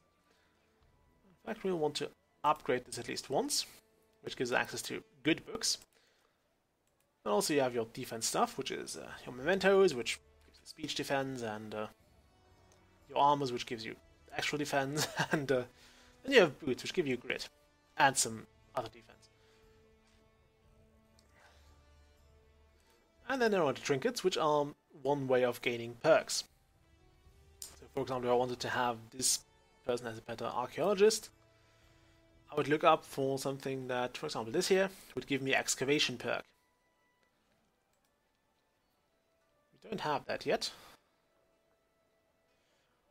In fact, we'll want to upgrade this at least once, which gives access to good books. And also you have your defense stuff, which is your mementos, which gives you speech defense, and your armors, which gives you actual defense, and then you have boots, which give you grit, and some other defense. And then there are the trinkets, which are one way of gaining perks. So for example, if I wanted to have this person as a better archaeologist, I would look up for something that, for example, this here would give me excavation perk. We don't have that yet.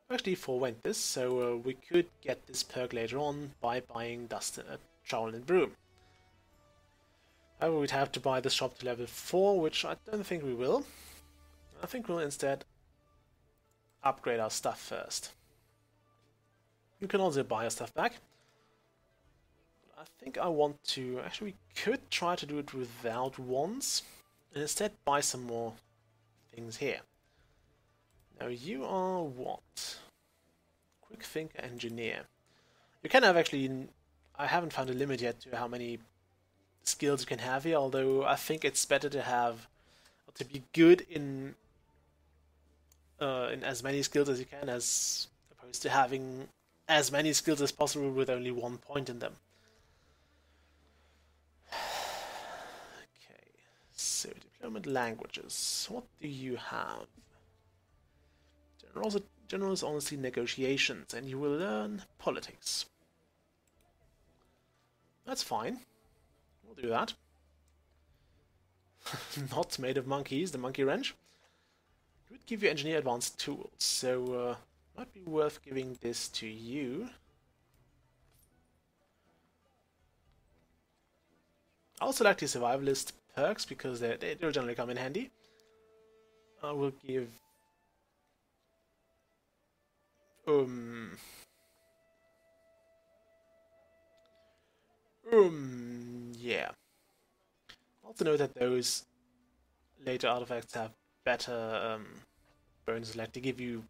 We actually forewent this, so we could get this perk later on by buying dust, trowel and broom. However, we'd have to buy the shop to level 4, which I don't think we will. I think we'll instead upgrade our stuff first. You can also buy your stuff back. I think I want to... Actually, we could try to do it without wands, and instead buy some more things here. Now, you are what? Quick thinker engineer. You can have actually... I haven't found a limit yet to how many skills you can have here, although I think it's better to have... to be good in as many skills as you can, as opposed to having as many skills as possible with only 1 point in them. Okay, so deployment languages. What do you have? General is honestly negotiations, and you will learn politics. That's fine. We'll do that. Not made of monkeys, the monkey wrench. It would give you engineer advanced tools, so might be worth giving this to you. I also like the survivalist perks because they do generally come in handy. I will give yeah. Also know that those later artifacts have better bonuses, like to give you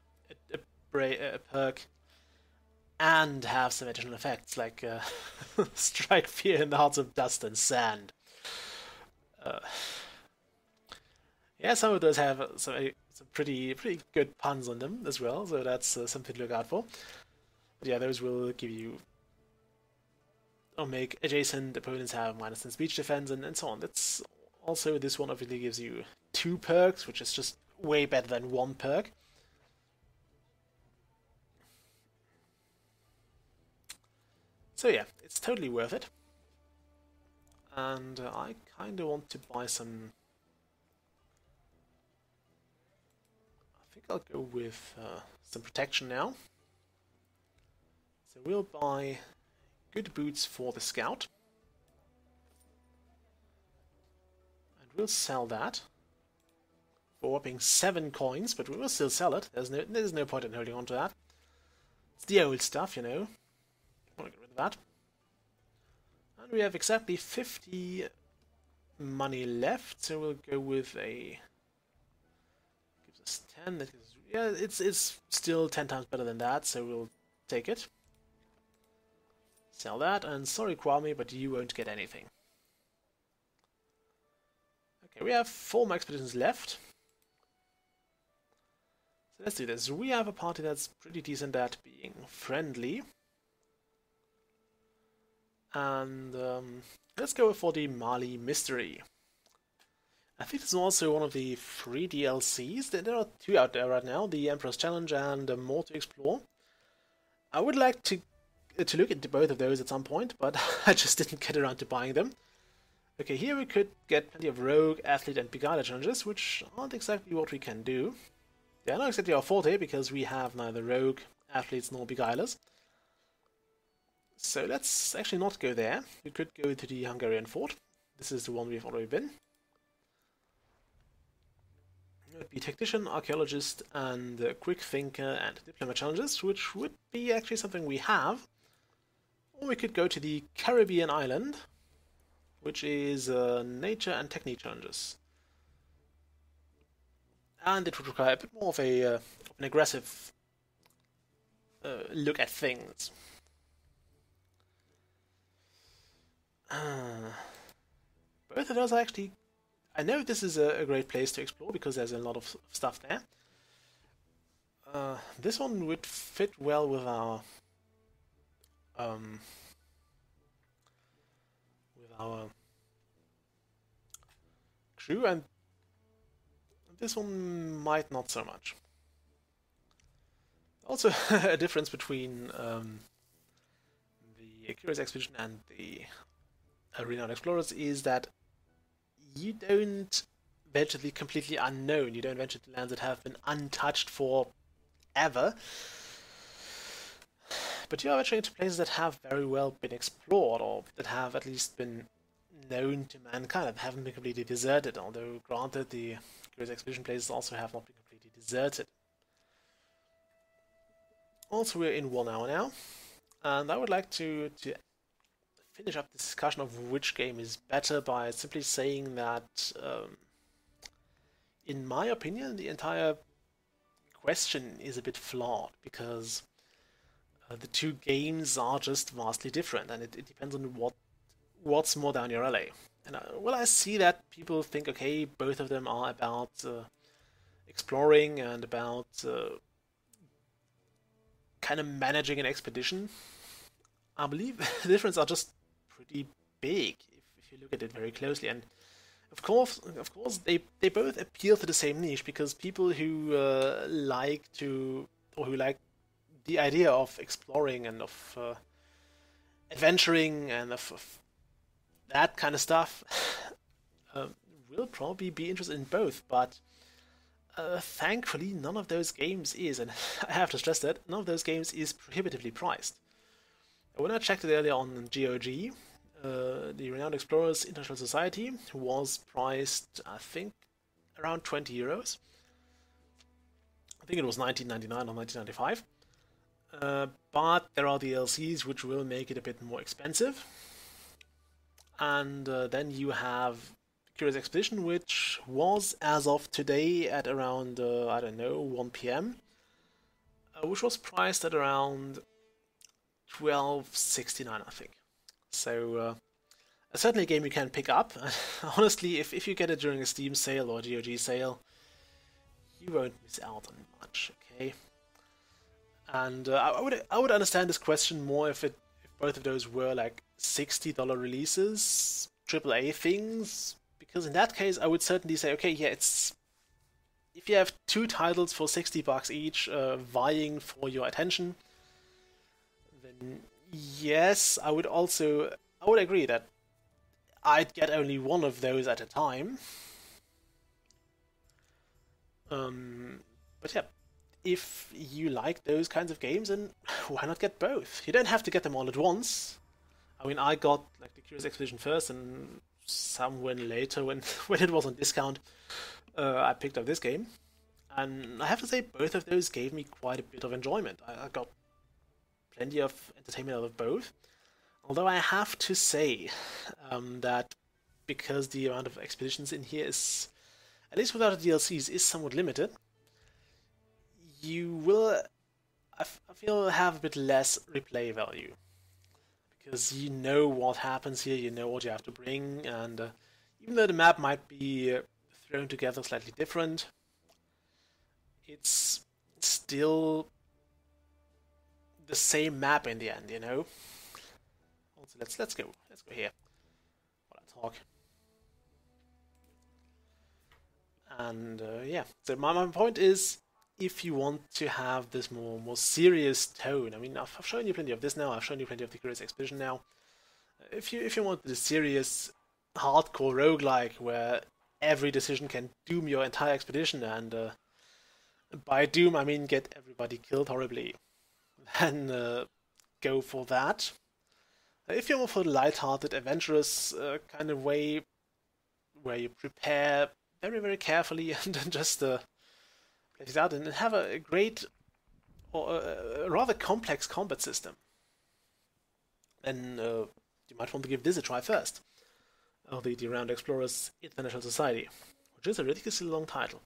a perk and have some additional effects, like strike fear in the hearts of dust and sand. Yeah, some of those have some pretty good puns on them as well, so that's something to look out for. But yeah, those will give you, or make adjacent opponents have minus 10 speech defense and so on. That's also, this one obviously gives you 2 perks, which is just way better than 1 perk. So yeah, it's totally worth it. And I kind of want to buy some... I think I'll go with some protection now. So we'll buy good boots for the scout. And we'll sell that for whopping 7 coins, but we will still sell it. There's no point in holding on to that. It's the old stuff, you know. I want to get rid of that. And we have exactly 50 money left, so we'll go with a... gives us 10. That gives, yeah, it's still 10 times better than that, so we'll take it. Sell that, and sorry Kwame, but you won't get anything. Okay, we have 4 more expeditions left. So let's do this. We have a party that's pretty decent at being friendly. And let's go for the Mali Mystery. I think it's also one of the free DLCs. There are 2 out there right now, the Emperor's Challenge and More to Explore. I would like to look into both of those at some point, but I just didn't get around to buying them. Okay, here we could get plenty of Rogue, Athlete and Beguiler challenges, which aren't exactly what we can do. They are not exactly our forte, because we have neither Rogue, Athletes nor Beguilers. So let's actually not go there. We could go to the Hungarian fort. This is the one we've already been. It would be Technician, Archaeologist, and Quick Thinker and Diplomat challenges, which would be actually something we have. Or we could go to the Caribbean island, which is Nature and Technique challenges. And it would require a bit more of an aggressive look at things. Both of those are actually... I know this is a great place to explore because there's a lot of stuff there. This one would fit well with our crew, and This one might not so much. Also, a difference between the Curious Expedition and the Renowned Explorers is that you don't venture to the completely unknown. You don't venture to lands that have been untouched forever. But you are venturing into places that have very well been explored, or that have at least been known to mankind, that haven't been completely deserted, although granted the Curious Expedition places also have not been completely deserted. Also, we're in 1 hour now, and I would like to finish up this discussion of which game is better by simply saying that, in my opinion, the entire question is a bit flawed, because the two games are just vastly different, and it depends on what's more down your alley. And I see that people think, okay, both of them are about exploring and about kind of managing an expedition. I believe the differences are just pretty big if you look at it very closely. And of course, they both appeal to the same niche, because people who like the idea of exploring and of adventuring and of that kind of stuff will probably be interested in both, but thankfully none of those games is, and I have to stress that, none of those games is prohibitively priced. When I checked it earlier on GOG, the Renowned Explorers International Society was priced, I think, around 20 euros. I think it was 19.99 or 19.95. But there are DLCs which will make it a bit more expensive. And then you have Curious Expedition, which was, as of today, at around, I don't know, 1 PM, which was priced at around 12.69, I think. So, certainly a game you can pick up. Honestly, if you get it during a Steam sale or a GOG sale, you won't miss out on much, okay? And I would understand this question more if both of those were like $60 releases, AAA things, because in that case I would certainly say, okay, yeah, it's if you have two titles for $60 each vying for your attention, then yes, I would agree that I'd get only one of those at a time. But yeah, if you like those kinds of games, then why not get both? You don't have to get them all at once. I mean, I got like the Curious Expedition first, and somewhere later, when it was on discount, I picked up this game. And I have to say, both of those gave me quite a bit of enjoyment. I got plenty of entertainment out of both. Although I have to say that because the amount of expeditions in here is, at least without the DLCs, is somewhat limited, you will, I feel, have a bit less replay value. Because you know what happens here, you know what you have to bring, and even though the map might be thrown together slightly different, it's still the same map in the end, you know? Also, let's go here while I talk. And yeah, so my point is, if you want to have this more serious tone, I mean, I've shown you plenty of this now. I've shown you plenty of the Curious Expedition now. If you want the serious, hardcore roguelike where every decision can doom your entire expedition, and by doom I mean get everybody killed horribly, then go for that. If you're more for the light-hearted, adventurous kind of way, where you prepare very, very carefully and then just it out and have a great or a rather complex combat system, then you might want to give this a try first. The Renowned Explorers International Society, which is a ridiculously long title.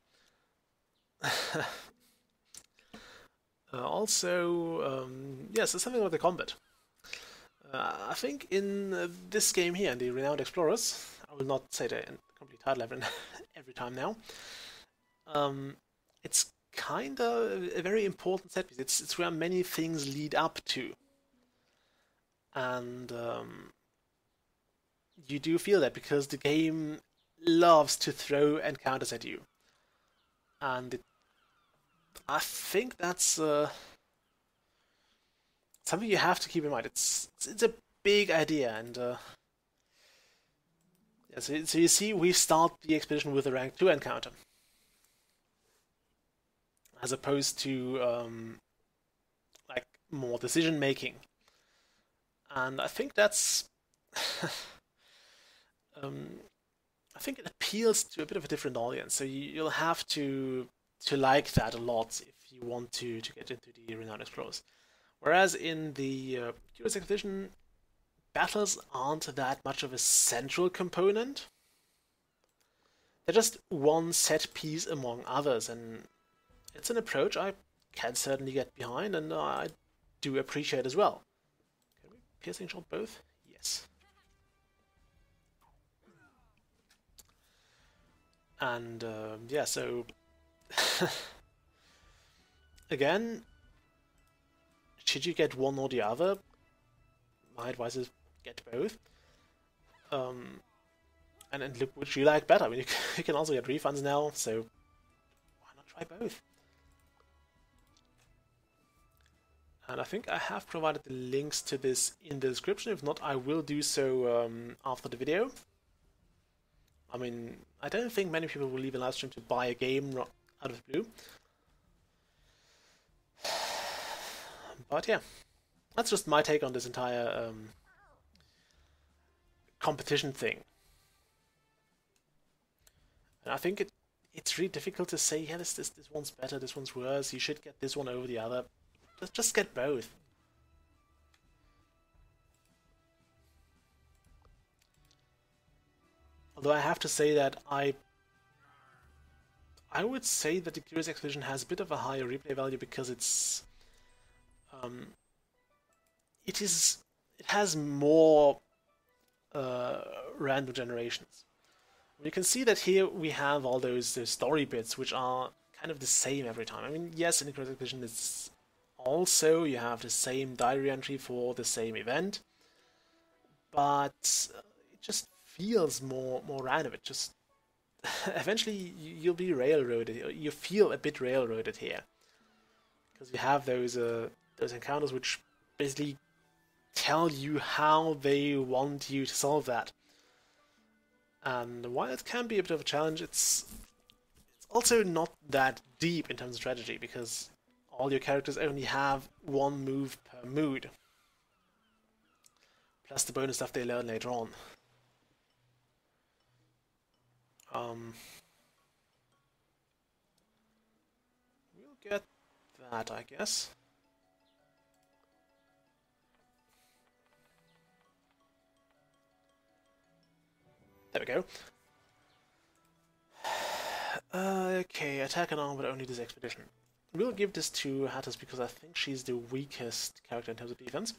Also, yes, there's something about the combat. I think in this game here, in the Renowned Explorers, I will not say the complete title every time now. It's kind of a very important set piece. It's where many things lead up to, and you do feel that because the game loves to throw encounters at you. and I think that's something you have to keep in mind. It's a big idea, and yeah, so you see, we start the expedition with a rank 2 encounter, as opposed to like more decision making, and I think that's um, I think it appeals to a bit of a different audience. So you'll have to like that a lot if you want to get into the Renowned Explorers. Whereas in the Curious Expedition, battles aren't that much of a central component. They're just one set piece among others, and it's an approach I can certainly get behind, and I do appreciate as well. Can we piercing shot both? Yes. And yeah, so again, should you get one or the other, my advice is get both. And look which you like better. I mean, you can also get refunds now, so why not try both? And I think I have provided the links to this in the description. If not, I will do so after the video. I mean, I don't think many people will leave a live stream to buy a game out of the blue. But yeah, that's just my take on this entire competition thing. And I think it's really difficult to say, yeah, this one's better, this one's worse, you should get this one over the other. Just get both. Although I have to say that I would say that the Curious Expedition has a bit of a higher replay value because it has more random generations. You can see that here we have all those story bits which are kind of the same every time. I mean, yes, in the Curious Expedition it's also you have the same diary entry for the same event, but it just feels more random. It just eventually you'll be railroaded. You feel a bit railroaded here because you have those encounters which basically tell you how they want you to solve that. And while it can be a bit of a challenge, it's also not that deep in terms of strategy because all your characters only have one move per mood, plus the bonus stuff they learn later on. We'll get that, I guess. There we go. Okay, attack and arm, but only this expedition. We'll give this to Hattis because I think she's the weakest character in terms of defense.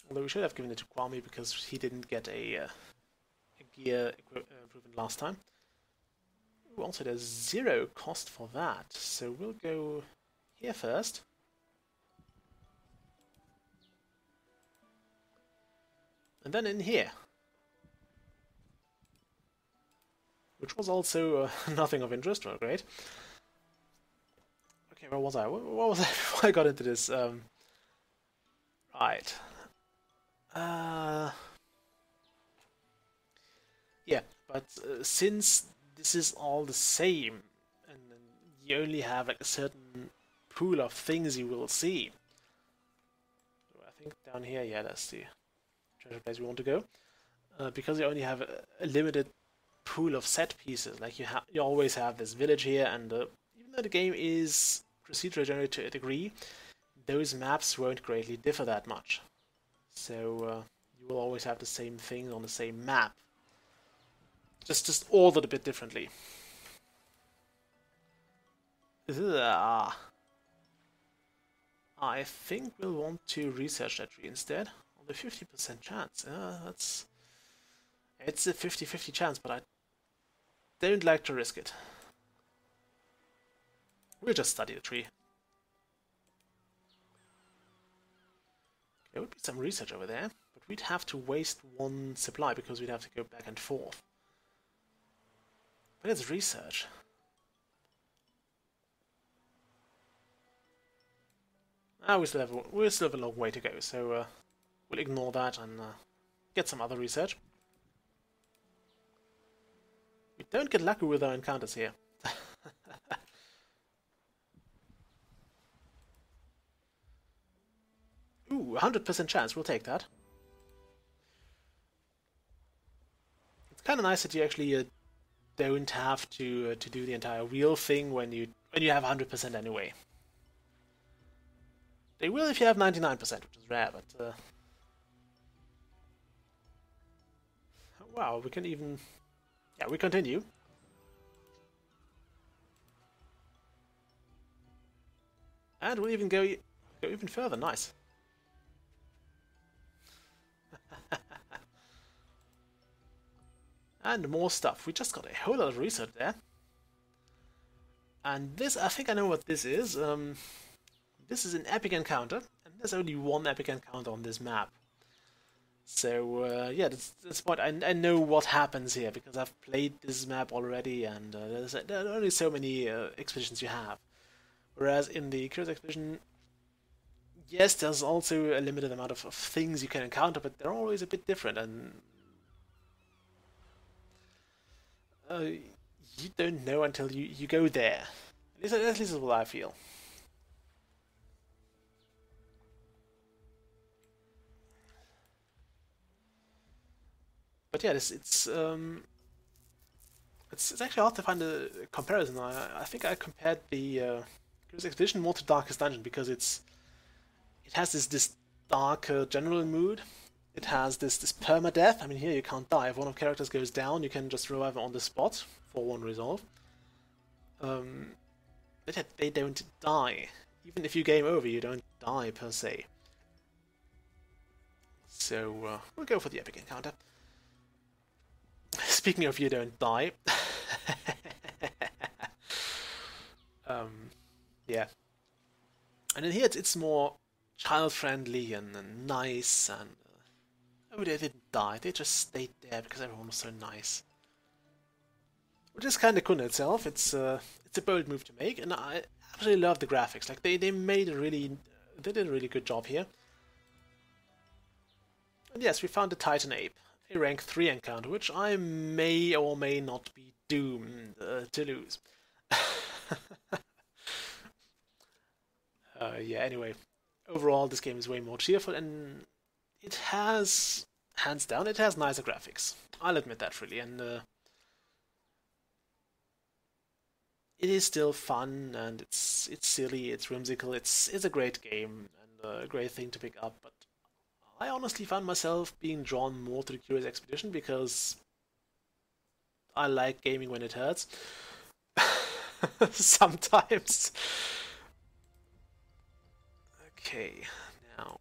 Although we should have given it to Kwame because he didn't get a gear improvement last time. Ooh, also, there's 0 cost for that, so we'll go here first. And then in here. Which was also nothing of interest. Well, great. Okay, where was I? What was I before I got into this? Right. Yeah, but since this is all the same, and you only have like a certain pool of things you will see. So I think down here, yeah, that's the treasure place we want to go. Because you only have a limited pool of set pieces. Like you always have this village here, and even though the game is procedurally generated to a degree, those maps won't greatly differ that much. So you will always have the same thing on the same map, just ordered a bit differently. I think we'll want to research that tree instead. On the 50% chance. It's a 50-50 chance, but I don't like to risk it. We'll just study the tree. There would be some research over there, but we'd have to waste one supply because we'd have to go back and forth. But it's research. We still have a long way to go, so we'll ignore that and get some other research. We don't get lucky with our encounters here. Ooh, 100% chance, we'll take that. It's kind of nice that you actually don't have to do the entire wheel thing when you have 100% anyway. They will if you have 99%, which is rare, but wow, we can even... Yeah, we continue. And we'll even go even further, nice. And more stuff. We just got a whole lot of research there. And this, I think I know what this is. This is an epic encounter, and there's only one epic encounter on this map. So yeah, that's what I know what happens here, because I've played this map already, and there are only so many expeditions you have. Whereas in the Curious Expedition, yes, there's also a limited amount of things you can encounter, but they're always a bit different, and you don't know until you go there. At least is what I feel. But yeah, it's actually hard to find a comparison. I think I compared the Curious Expedition more to Darkest Dungeon because it has this dark general mood. It has this permadeath. I mean, here you can't die. If one of the characters goes down, you can just revive on the spot for one resolve. But they don't die. Even if you game over, you don't die per se. So we'll go for the epic encounter. Speaking of you don't die. Yeah. And in here it's more child-friendly and nice, and oh, they didn't die, they just stayed there because everyone was so nice. Which is kind of cool in itself. It's a bold move to make, and I absolutely love the graphics. Like they did a really good job here. And yes, we found the Titan Ape, a rank 3 encounter, which I may or may not be doomed to lose. Yeah, anyway, overall this game is way more cheerful, and it has, hands down, it has nicer graphics. I'll admit that freely, and it is still fun, and it's silly, it's whimsical, it's a great game, and a great thing to pick up, but I honestly found myself being drawn more to the Curious Expedition because I like gaming when it hurts. Sometimes. Okay, now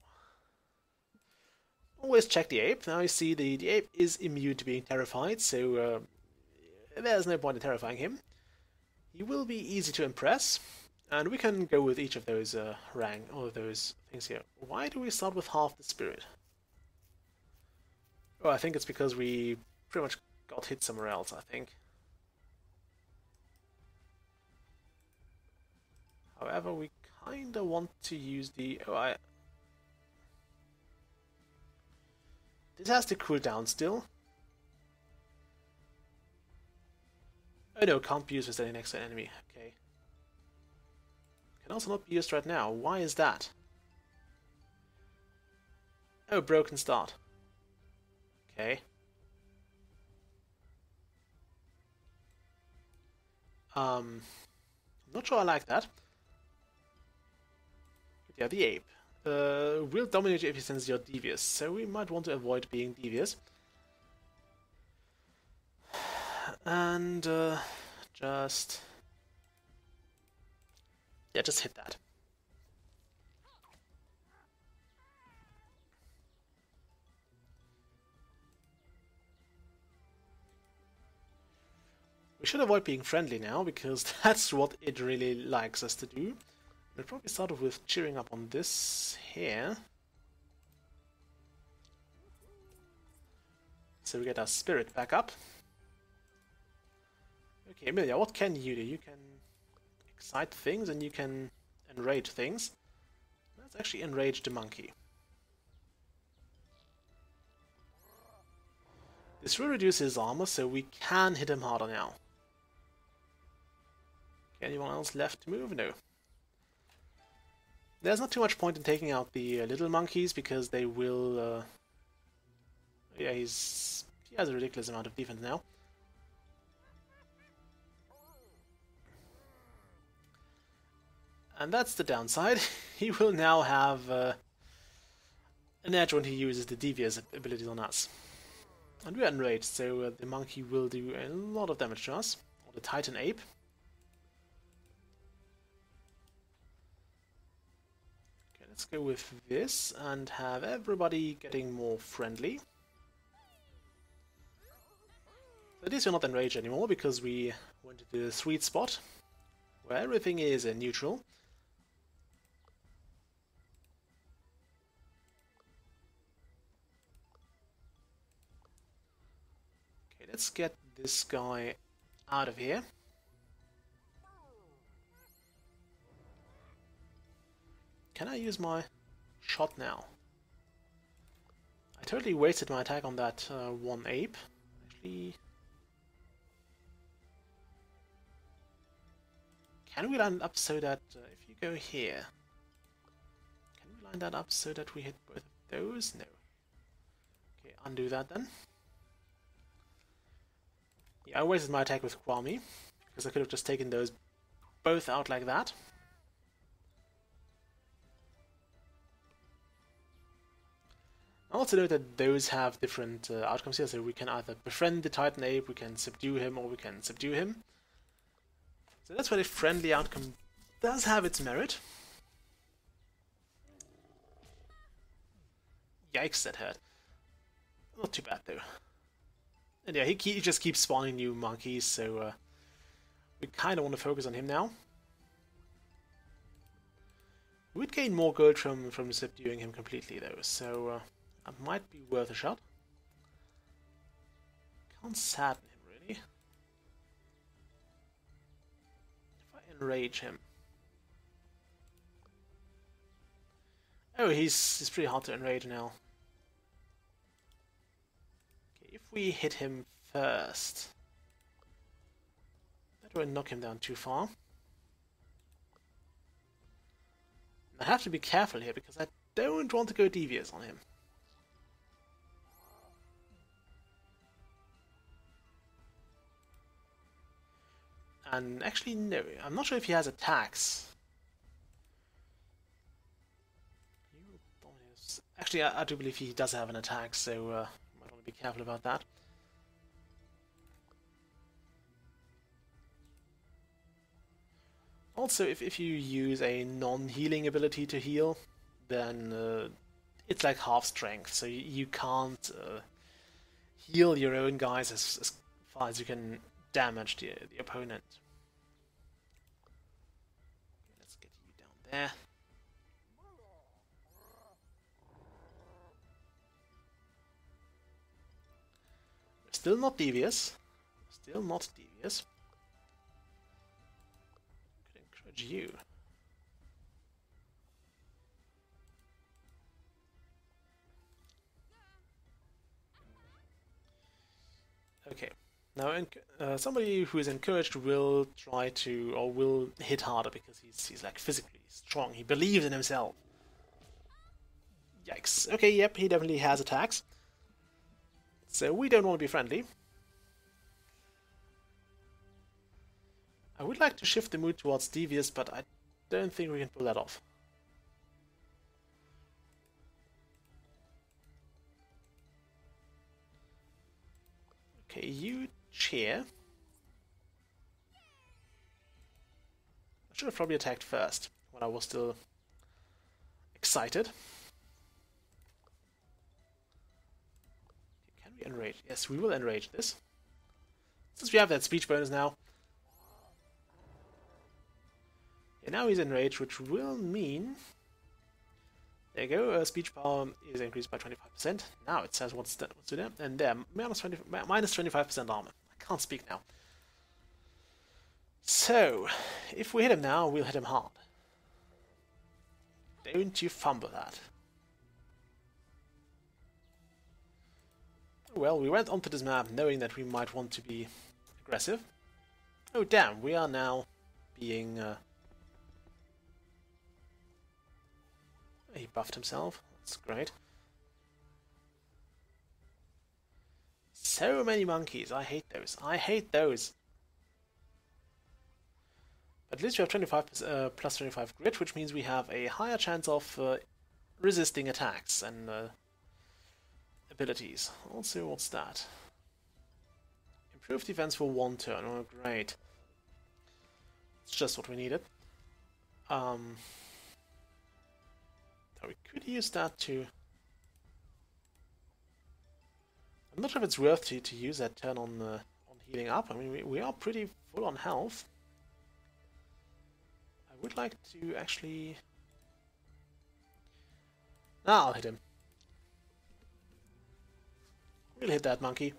always check the ape. Now you see the ape is immune to being terrified, so there's no point in terrifying him. He will be easy to impress, and we can go with each of those those things here. Why do we start with half the spirit? Oh, I think it's because we pretty much got hit somewhere else, I think. However, we kinda want to use the... Oh, this has to cool down still. Oh no, can't be used for standing next to an enemy. Okay. Can also not be used right now. Why is that? Oh, broken start. Okay. I'm not sure I like that. But yeah, the ape. Will dominate you if he sends you're devious, so we might want to avoid being devious. And just hit that. We should avoid being friendly now, because that's what it really likes us to do. We'll probably start off with cheering up on this here. So we get our spirit back up. Okay, Amelia, what can you do? You can excite things and you can enrage things. Let's actually enrage the monkey. This will reduce his armor, so we can hit him harder now. Okay, anyone else left to move? No. There's not too much point in taking out the little monkeys, because they will... yeah, he has a ridiculous amount of defense now. And that's the downside. He will now have an edge when he uses the devious abilities on us. And we are enraged, so the monkey will do a lot of damage to us. Or the Titan ape. Okay, let's go with this and have everybody getting more friendly. So at least we're not enraged anymore, because we went to the sweet spot where everything is neutral. Let's get this guy out of here. Can I use my shot now? I totally wasted my attack on that one ape. Actually, can we line it up so that if you go here, can we line that up so that we hit both of those? No. Okay, undo that then. Yeah, I wasted my attack with Kwame, because I could have just taken those both out like that. I also note that those have different outcomes here, so we can either befriend the Titan Ape, we can subdue him, or we can subdue him. So that's why the friendly outcome does have its merit. Yikes, that hurt. Not too bad though. And yeah, he just keeps spawning new monkeys, so we kind of want to focus on him now. We'd gain more gold from subduing him completely though, so that might be worth a shot. Can't sadden him really. If I enrage him. Oh, he's pretty hard to enrage now. If we hit him first, that won't knock him down too far. I have to be careful here because I don't want to go devious on him. And actually, no, I'm not sure if he has attacks. Actually, I do believe he does have an attack, so be careful about that. Also, if you use a non-healing ability to heal, then it's like half strength, so you can't heal your own guys as far as you can damage the opponent. Let's get you down there. Still not devious. Still not devious. Could encourage you. Okay. Now, somebody who is encouraged will try to, or will hit harder because he's like physically strong. He believes in himself. Yikes. Okay, yep, he definitely has attacks. So we don't want to be friendly. I would like to shift the mood towards devious, but I don't think we can pull that off. Okay, you cheer. I should have probably attacked first, when I was still excited. Enrage. Yes, we will enrage this. Since we have that speech bonus now. Yeah, now he's enraged, which will mean... There you go, speech power is increased by 25%. Now it says what's to them. And there, minus 25% armor. I can't speak now. So, if we hit him now, we'll hit him hard. Don't you fumble that. Well, we went onto this map knowing that we might want to be aggressive. Oh damn, we are now being... He buffed himself, that's great. So many monkeys, I hate those, I hate those. At least we have 25 plus 25 grit, which means we have a higher chance of resisting attacks and abilities. Also, what's that? Improved defense for 1 turn. Oh, great. It's just what we needed. Now we could use that to... I'm not sure if it's worth to use that turn on healing up. I mean, we are pretty full on health. I would like to actually... Ah, I'll hit him. We'll hit that monkey.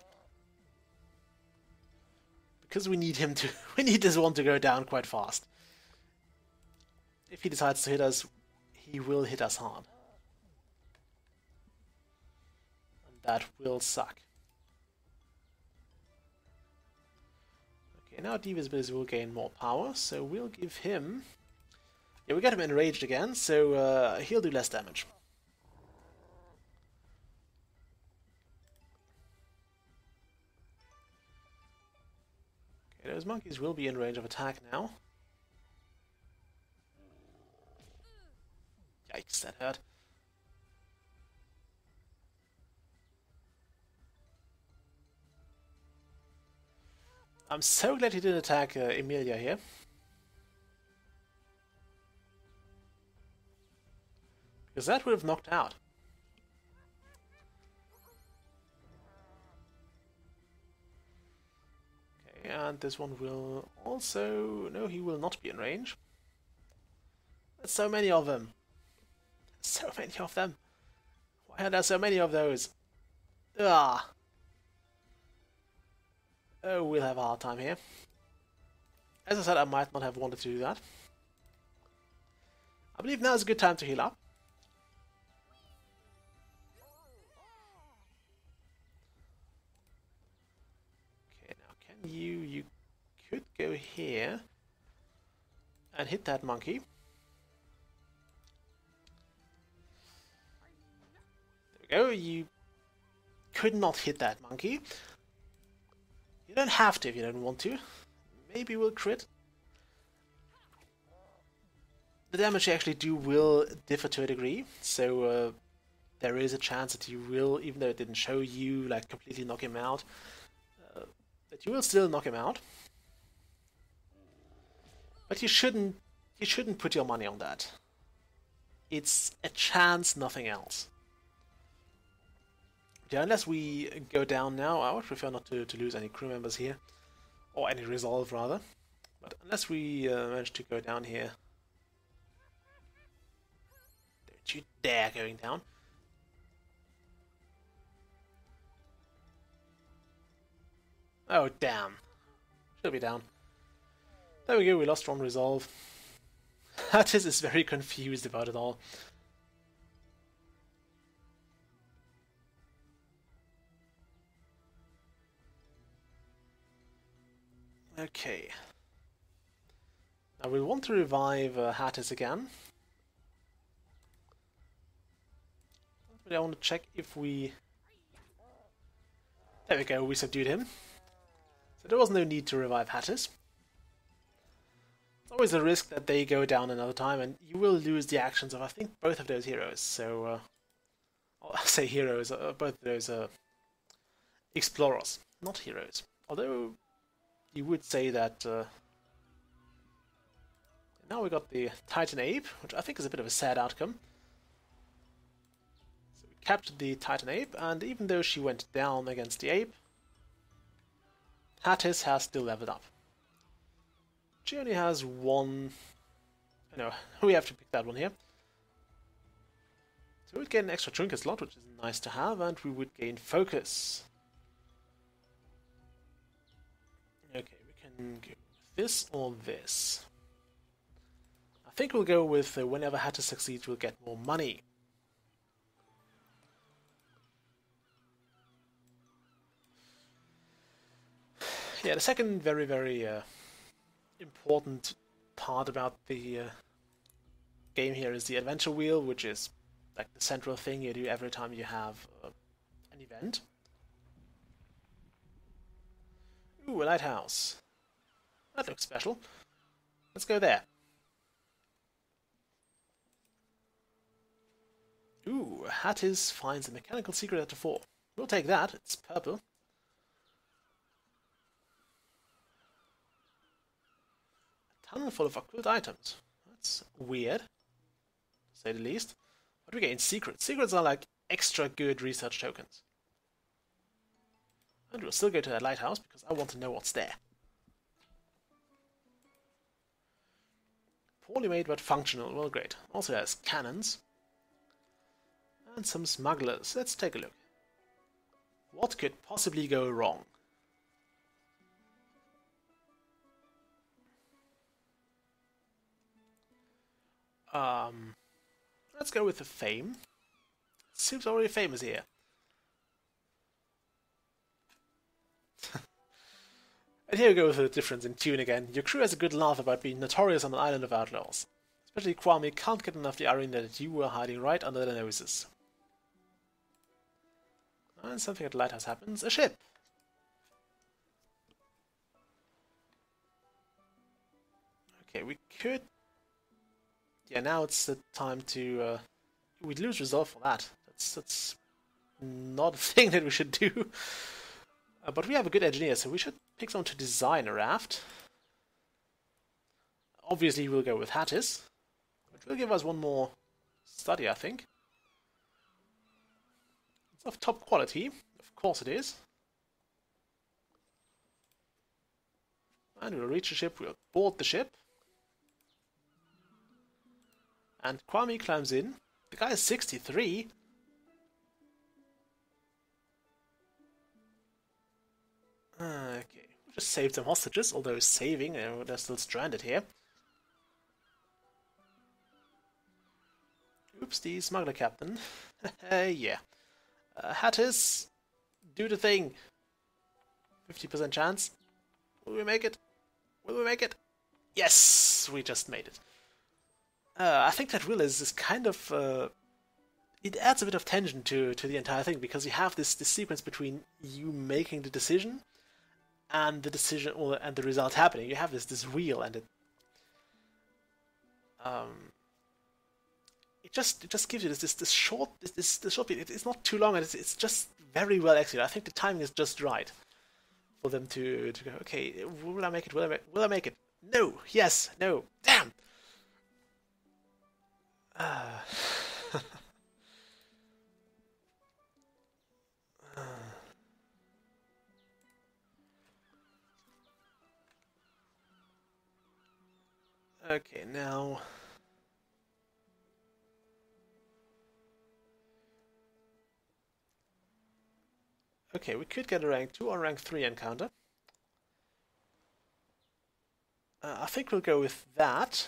Because we need him to... we need this one to go down quite fast. If he decides to hit us, he will hit us hard. And that will suck. Okay, now Divisibility will gain more power, so we'll give him... Yeah, we got him enraged again, so he'll do less damage. Okay, those monkeys will be in range of attack now. Yikes, that hurt. I'm so glad he didn't attack Emilia here. Because that would have knocked out. Okay, and this one will also... No, he will not be in range. There's so many of them. So many of them. Why are there so many of those? Ah. Oh, we'll have a hard time here. As I said, I might not have wanted to do that. I believe now is a good time to heal up. Okay, now can you could go here and hit that monkey. There we go, you could not hit that monkey. You don't have to if you don't want to. Maybe we'll crit. The damage you actually do will differ to a degree, so there is a chance that you will, even though it didn't show you, like completely knock him out, that you will still knock him out. But you shouldn't put your money on that. It's a chance, nothing else. Yeah, unless we go down now, I would prefer not to lose any crew members here. Or any resolve, rather. But unless we manage to go down here... Don't you dare going down. Oh, damn. Should be down. There we go, we lost one resolve. Hattis is very confused about it all. Okay. Now we'll want to revive Hattis again. But I want to check if we... There we go, we subdued him. So there was no need to revive Hattis. It's always a risk that they go down another time, and you will lose the actions of, I think, both of those heroes. So, I'll say heroes, both of those explorers, not heroes. Although, you would say that... now we got the Titan Ape, which I think is a bit of a sad outcome. So we captured the Titan Ape, and even though she went down against the ape, Hattis has still leveled up. She only has one... No, we have to pick that one here. So we'd get an extra trinket slot, which is nice to have, and we would gain focus. Okay, we can go this or this. I think we'll go with whenever Hatter succeeds, we'll get more money. Yeah, the second very important part about the game here is the adventure wheel, which is like the central thing you do every time you have an event. Ooh, a lighthouse. That looks special. Let's go there. Ooh, Hattis finds a mechanical secret at the 4. We'll take that, it's purple. A tunnel full of occult items. That's weird, to say the least. What do we gain? Secrets. Secrets are like extra good research tokens. And we'll still go to that lighthouse because I want to know what's there. Poorly made but functional. Well, great. Also has cannons. And some smugglers. Let's take a look. What could possibly go wrong? Let's go with the fame. Seems already famous here. And here we go with the difference in tune again. Your crew has a good laugh about being notorious on an island of outlaws. Especially Kwame can't get enough the irony that you were hiding right under their noses. And something at the lighthouse happens. A ship! Okay, we could... Yeah, now it's the time to... We'd lose resolve for that. That's not a thing that we should do. But we have a good engineer, so we should pick someone to design a raft. Obviously we'll go with Hattis, which will give us one more study, I think. It's of top quality, of course it is. And we'll reach the ship, we'll board the ship. And Kwame climbs in. The guy is 63. Okay, we just saved some hostages, although saving, they're still stranded here. Oops, the smuggler captain. Yeah. Hattis, do the thing. 50% chance. Will we make it? Will we make it? Yes, we just made it. I think that wheel is kind of... it adds a bit of tension to the entire thing, because you have this sequence between you making the decision and the decision, and the result happening. You have this wheel, and it just gives you this short bit. It's not too long, and it's just very well executed. I think the timing is just right for them to go. Okay, will I make it? Will I make it? No. Yes. No. Damn. Okay, now... Okay, we could get a rank 2 or rank 3 encounter. I think we'll go with that.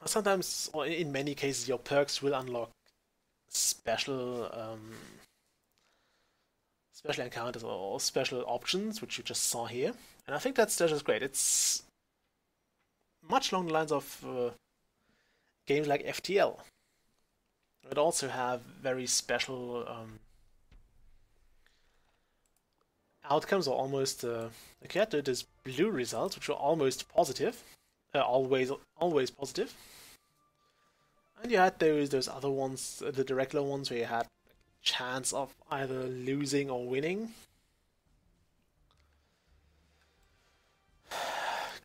Sometimes, or in many cases, your perks will unlock special special encounters or special options, which you just saw here. And I think that's just great. It's much along the lines of games like FTL. It also have very special outcomes, or almost like you had this blue results, which were almost positive, always positive. And you had those other ones, the regular ones, where you had chance of either losing or winning.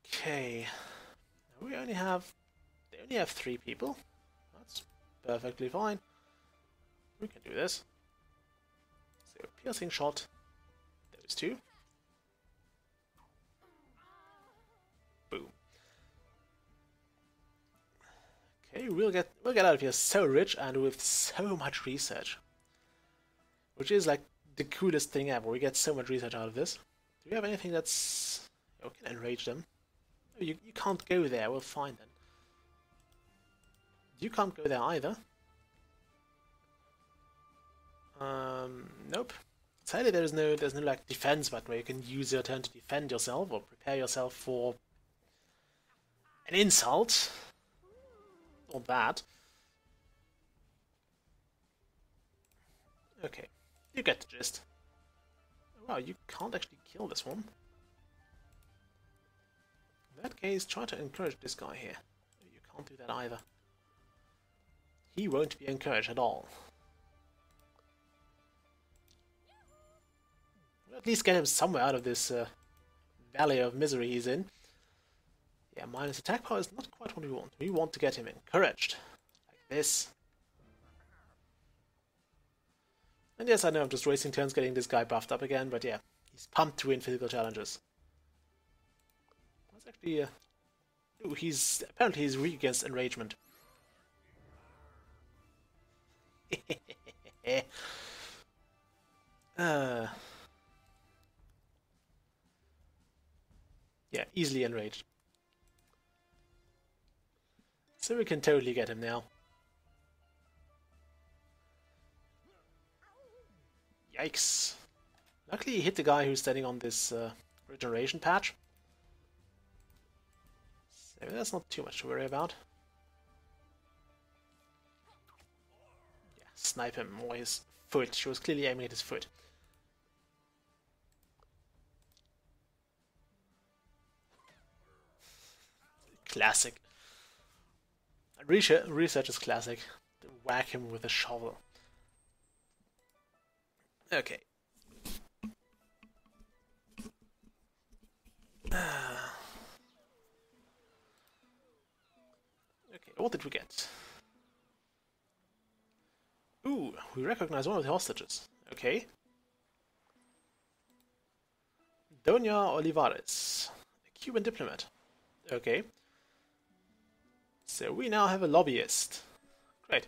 Okay, they only have 3 people. That's perfectly fine. We can do this. So piercing shot, those 2. Boom. Okay, we'll get out of here so rich and with so much research, which is like the coolest thing ever. We get so much research out of this. Do we have anything that's... Oh, we can enrage them. Oh, you can't go there. Well, fine then. You can't go there either. Nope. Sadly, there's no like defense button where you can use your turn to defend yourself or prepare yourself for an insult. Not bad. Okay, you get the gist. Wow, you can't actually kill this one. In that case, try to encourage this guy here. You can't do that either. He won't be encouraged at all. We'll at least get him somewhere out of this valley of misery he's in. Yeah, minus attack power is not quite what we want. We want to get him encouraged. Like this. And yes, I know I'm just wasting turns getting this guy buffed up again, but yeah, he's pumped to win physical challenges. That's actually... ooh, apparently he's weak against enragement. Yeah, easily enraged. So we can totally get him now. Yikes. Luckily he hit the guy who's standing on this regeneration patch. So that's not too much to worry about. Yeah, snipe him, or his foot. She was clearly aiming at his foot. Classic. Research is classic. Whack him with a shovel. Okay. Okay, what did we get? Ooh, we recognize one of the hostages. Okay. Doña Olivares, a Cuban diplomat. Okay. So we now have a lobbyist. Great.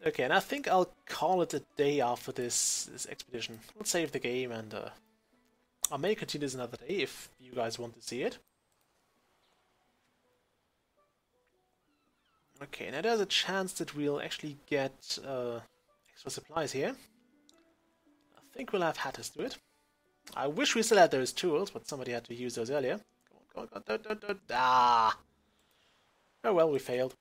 Okay, and I think I'll call it a day after this expedition. We'll save the game and I may continue this another day if you guys want to see it. Okay, now there's a chance that we'll actually get extra supplies here. I think we'll have hatters do it. I wish we still had those tools, but somebody had to use those earlier. Go on, go on, don't. Ah! Oh well, we failed.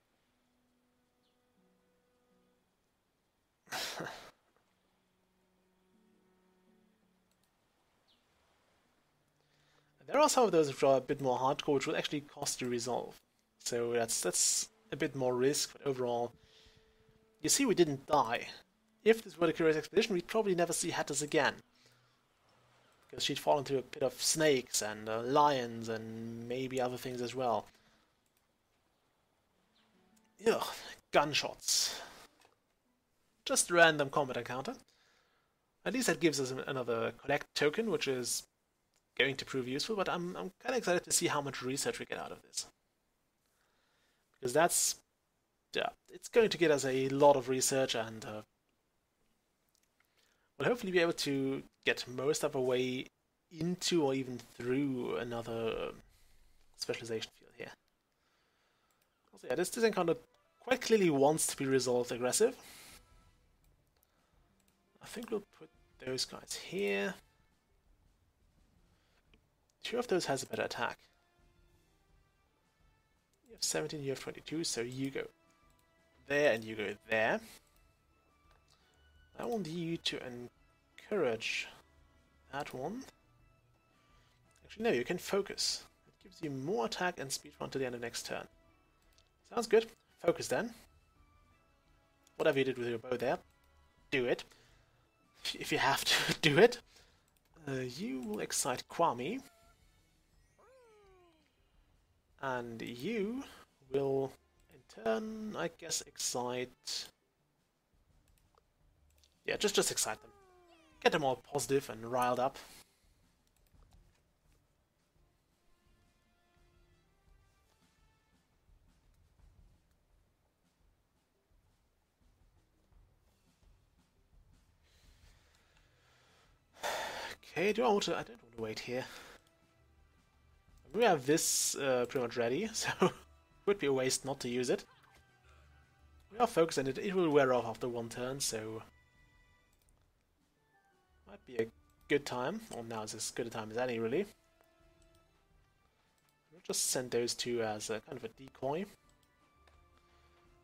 There are some of those which are a bit more hardcore, which will actually cost you resolve. So that's a bit more risk, but overall, you see we didn't die. If this were the Curious Expedition, we'd probably never see Hatters again. Because she'd fall into a pit of snakes and lions and maybe other things as well. Ugh, gunshots. Just a random combat encounter. At least that gives us another collect token, which is going to prove useful, but I'm kind of excited to see how much research we get out of this. Because that's... yeah, it's going to get us a lot of research and we'll hopefully be able to get most of our way into or even through another specialization field here. Also, yeah, this encounter quite clearly wants to be resolved aggressive. I think we'll put those guys here. Two of those has a better attack. You have 17, you have 22, so you go there and you go there. I want you to encourage that one. Actually, no, you can focus. It gives you more attack and speed run to the end of next turn. Sounds good. Focus then. Whatever you did with your bow there, do it. If you have to, do it. You will excite Kwame. And you will, in turn, I guess, excite... yeah, just excite them. Get them all positive and riled up. Okay, do I want to? I don't want to wait here. We have this pretty much ready, so it would be a waste not to use it. We are focused and it will wear off after one turn, so might be a good time. Or now is as good a time as any, really. We'll just send those two as a kind of a decoy.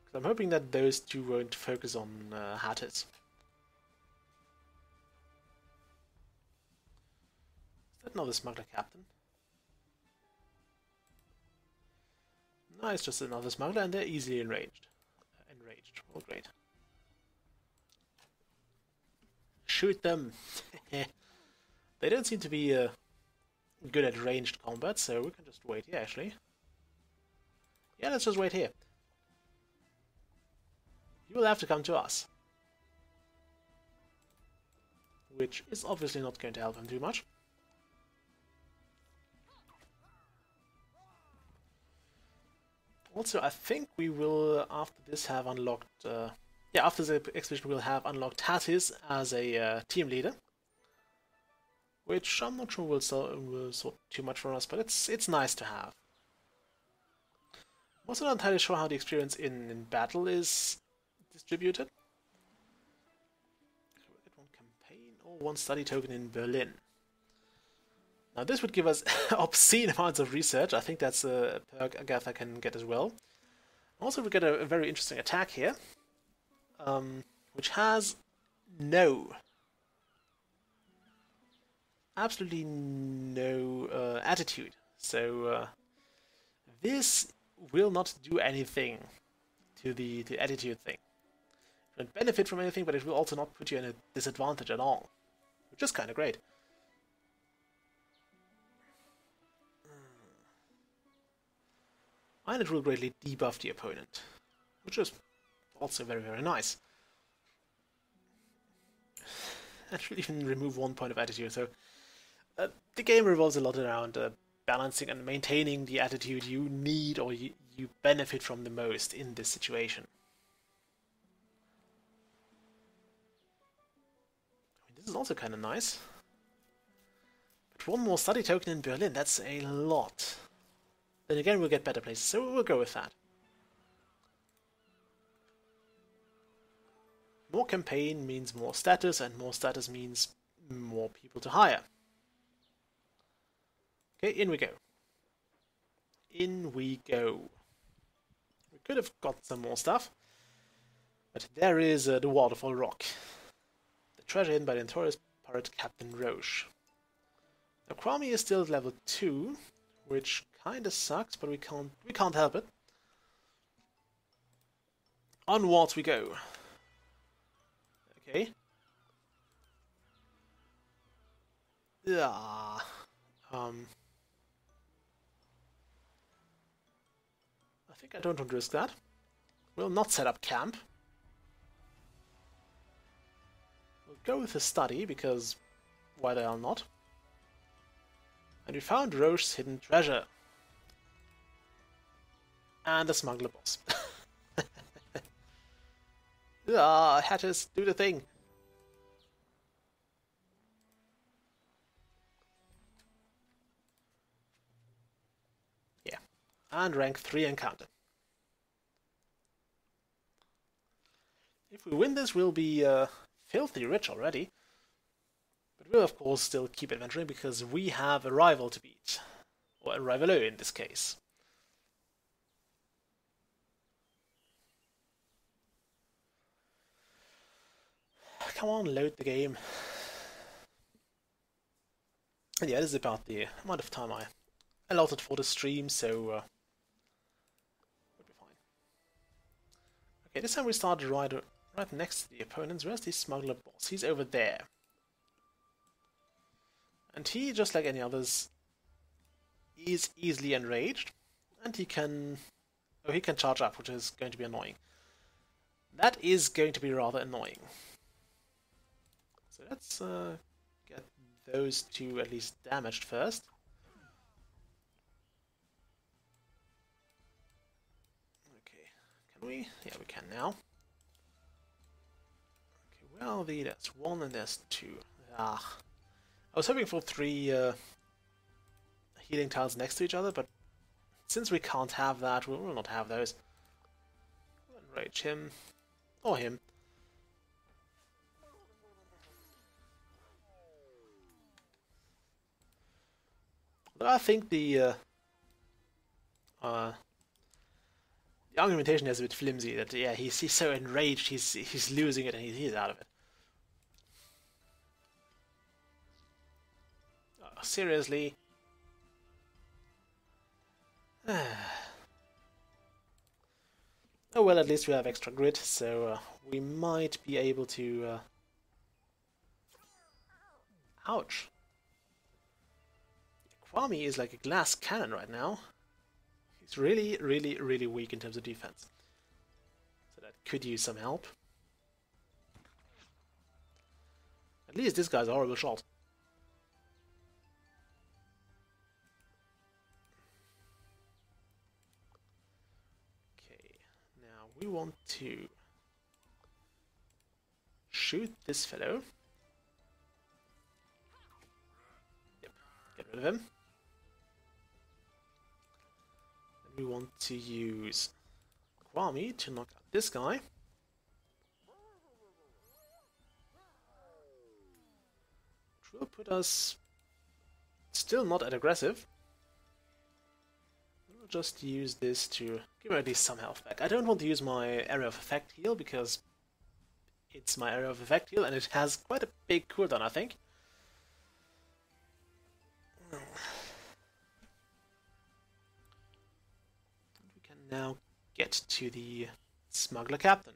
Because I'm hoping that those two won't focus on hatters. Is that another smuggler captain? No, it's just another smuggler, and they're easily enraged. Oh, great. Shoot them! They don't seem to be good at ranged combat, so we can just wait here, actually. Yeah, let's just wait here. You will have to come to us. Which is obviously not going to help him too much. Also, I think we will, after this, have unlocked... yeah, after the expedition, we'll have unlocked Hattis as a team leader. Which I'm not sure will sort too much for us, but it's nice to have. I'm also not entirely sure how the experience in battle is distributed. We'll get one campaign or one study token in Berlin. Now this would give us obscene amounts of research. I think that's a perk Agatha can get as well. Also we get a very interesting attack here, which has absolutely no attitude. So this will not do anything to the attitude thing. It won't benefit from anything, but it will also not put you in a disadvantage at all, which is kind of great. And it will greatly debuff the opponent, which is also very, very nice. And it will even remove 1 point of attitude, so the game revolves a lot around balancing and maintaining the attitude you need or you benefit from the most in this situation. I mean, this is also kind of nice. But one more study token in Berlin, that's a lot. Then again, we'll get better places, so we'll go with that. More campaign means more status, and more status means more people to hire. Okay, in we go. In we go. We could have got some more stuff, but there is the Waterfall Rock. The treasure hidden by the notorious pirate Captain Roche. The Kwame is still at level 2, which kinda sucks, but we can't help it. Onwards we go. Okay. Yeah. I think I don't want to risk that. We'll not set up camp. We'll go with the study, because why the hell not? And we found Roche's hidden treasure. And the smuggler boss. Ah, Hatches, do the thing! Yeah. And rank 3 encounter. If we win this, we'll be filthy rich already. But we'll of course still keep adventuring because we have a rival to beat. Or a rivalo in this case. Come on, load the game. And yeah, this is about the amount of time I allotted for the stream, so we'll be fine. Okay, this time we start right next to the opponents. Where's the smuggler boss? He's over there. And he, just like any others, is easily enraged, and he can charge up, which is going to be annoying. That is going to be rather annoying. So let's get those two at least damaged first. Okay, can we? Yeah, we can now. Okay, where are they? There's one and there's two. Ah. was hoping for 3 healing tiles next to each other, but since we can't have that, we will not have those. Enrage him, or him. But I think the argumentation is a bit flimsy. That yeah, he's so enraged, he's losing it, and he's out of it. Oh, seriously. Oh well, at least we have extra grit, so we might be able to... Ouch! Kwame is like a glass cannon right now. He's really, really, really weak in terms of defense. So that could use some help. At least this guy's a horrible shot. We want to shoot this fellow. Yep, get rid of him. And we want to use Kwame to knock out this guy. Which will put us still not at aggressive. Just use this to give me at least some health back. I don't want to use my area of effect heal because it's my area of effect heal and it has quite a big cooldown, I think. We can now get to the smuggler captain.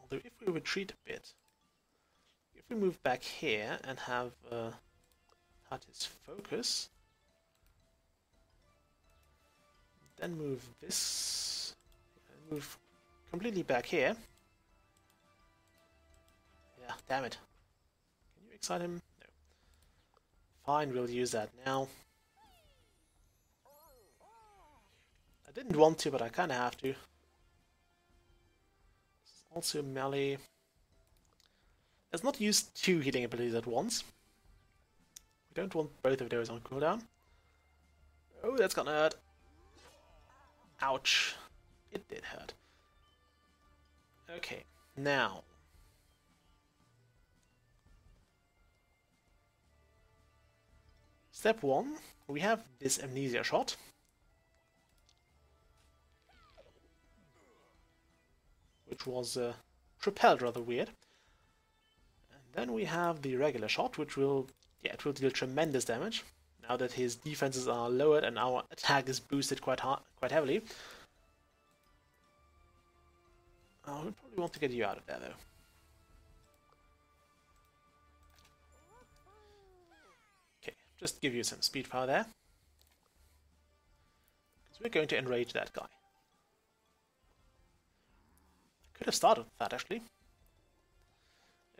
Although if we retreat a bit, if we move back here and have his focus, then move this, move completely back here. Yeah, damn it. Can you excite him? No. Fine, we'll use that now. I didn't want to, but I kinda have to. This is also melee. Let's not use 2 healing abilities at once. We don't want both of those on cooldown. Oh, that's gonna hurt. Ouch. It did hurt. Okay, now. Step 1, we have this amnesia shot. Which was propelled rather weird. And then we have the regular shot, which will, yeah, it will deal tremendous damage. Now that his defenses are lowered and our attack is boosted quite heavily. Oh, we probably want to get you out of there though. Okay, just give you some speed power there. Because we're going to enrage that guy. I could have started with that actually.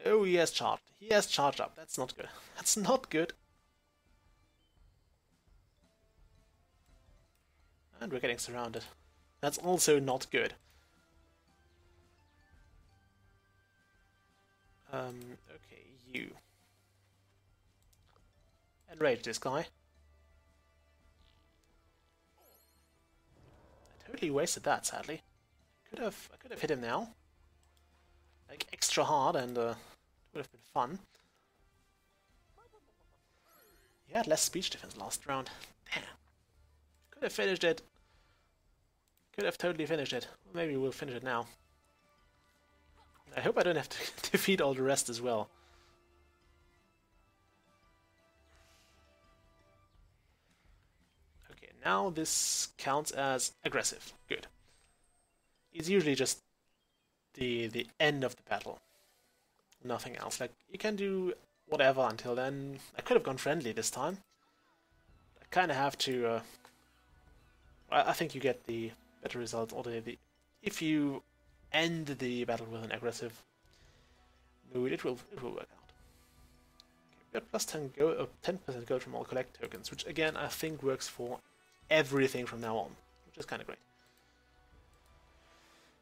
Oh, he has charged. He has charged up. That's not good. That's not good. And we're getting surrounded. That's also not good. Okay, you. Enrage this guy. I totally wasted that, sadly. I could have hit him now. Like, extra hard, and it would have been fun. He had less speech defense last round. Damn. Could have finished it. Could have totally finished it. Well, maybe we'll finish it now. I hope I don't have to defeat all the rest as well. Okay, now this counts as aggressive. Good. It's usually just the end of the battle. Nothing else. Like, you can do whatever until then. I could have gone friendly this time. I kind of have to... I think you get the better result, or if you end the battle with an aggressive mood, it will work out. Okay, we got plus 10% gold from all collect tokens, which again I think works for everything from now on, which is kind of great.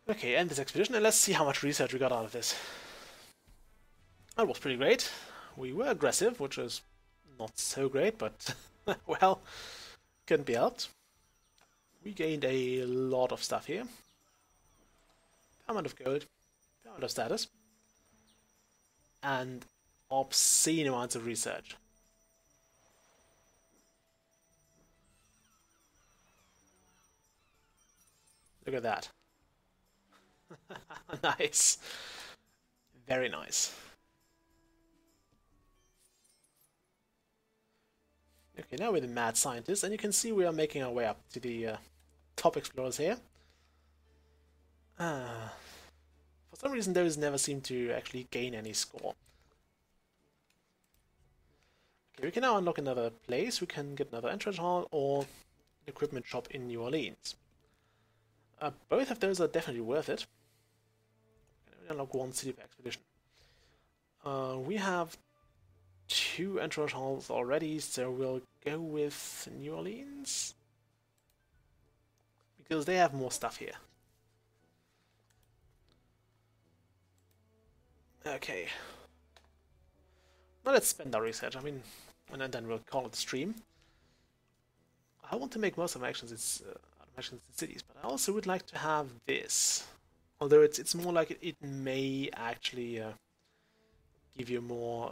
Okay, end this expedition, and let's see how much research we got out of this. That was pretty great. We were aggressive, which is not so great, but well, couldn't be helped. We gained a lot of stuff here. Fair amount of gold, fair amount of status, and obscene amounts of research. Look at that. Nice. Very nice. Okay, now we're the mad scientists, and you can see we are making our way up to the top explorers here. For some reason, those never seem to actually gain any score. Okay, we can now unlock another place. We can get another entrance hall or an equipment shop in New Orleans. Both of those are definitely worth it. We unlock one city per expedition. We have 2 entrance halls already, so we'll go with New Orleans because they have more stuff here. Okay. Now let's spend our research. I mean, and then we'll call it stream. I want to make most of my actions in cities, but I also would like to have this. Although it's more like it may actually give you more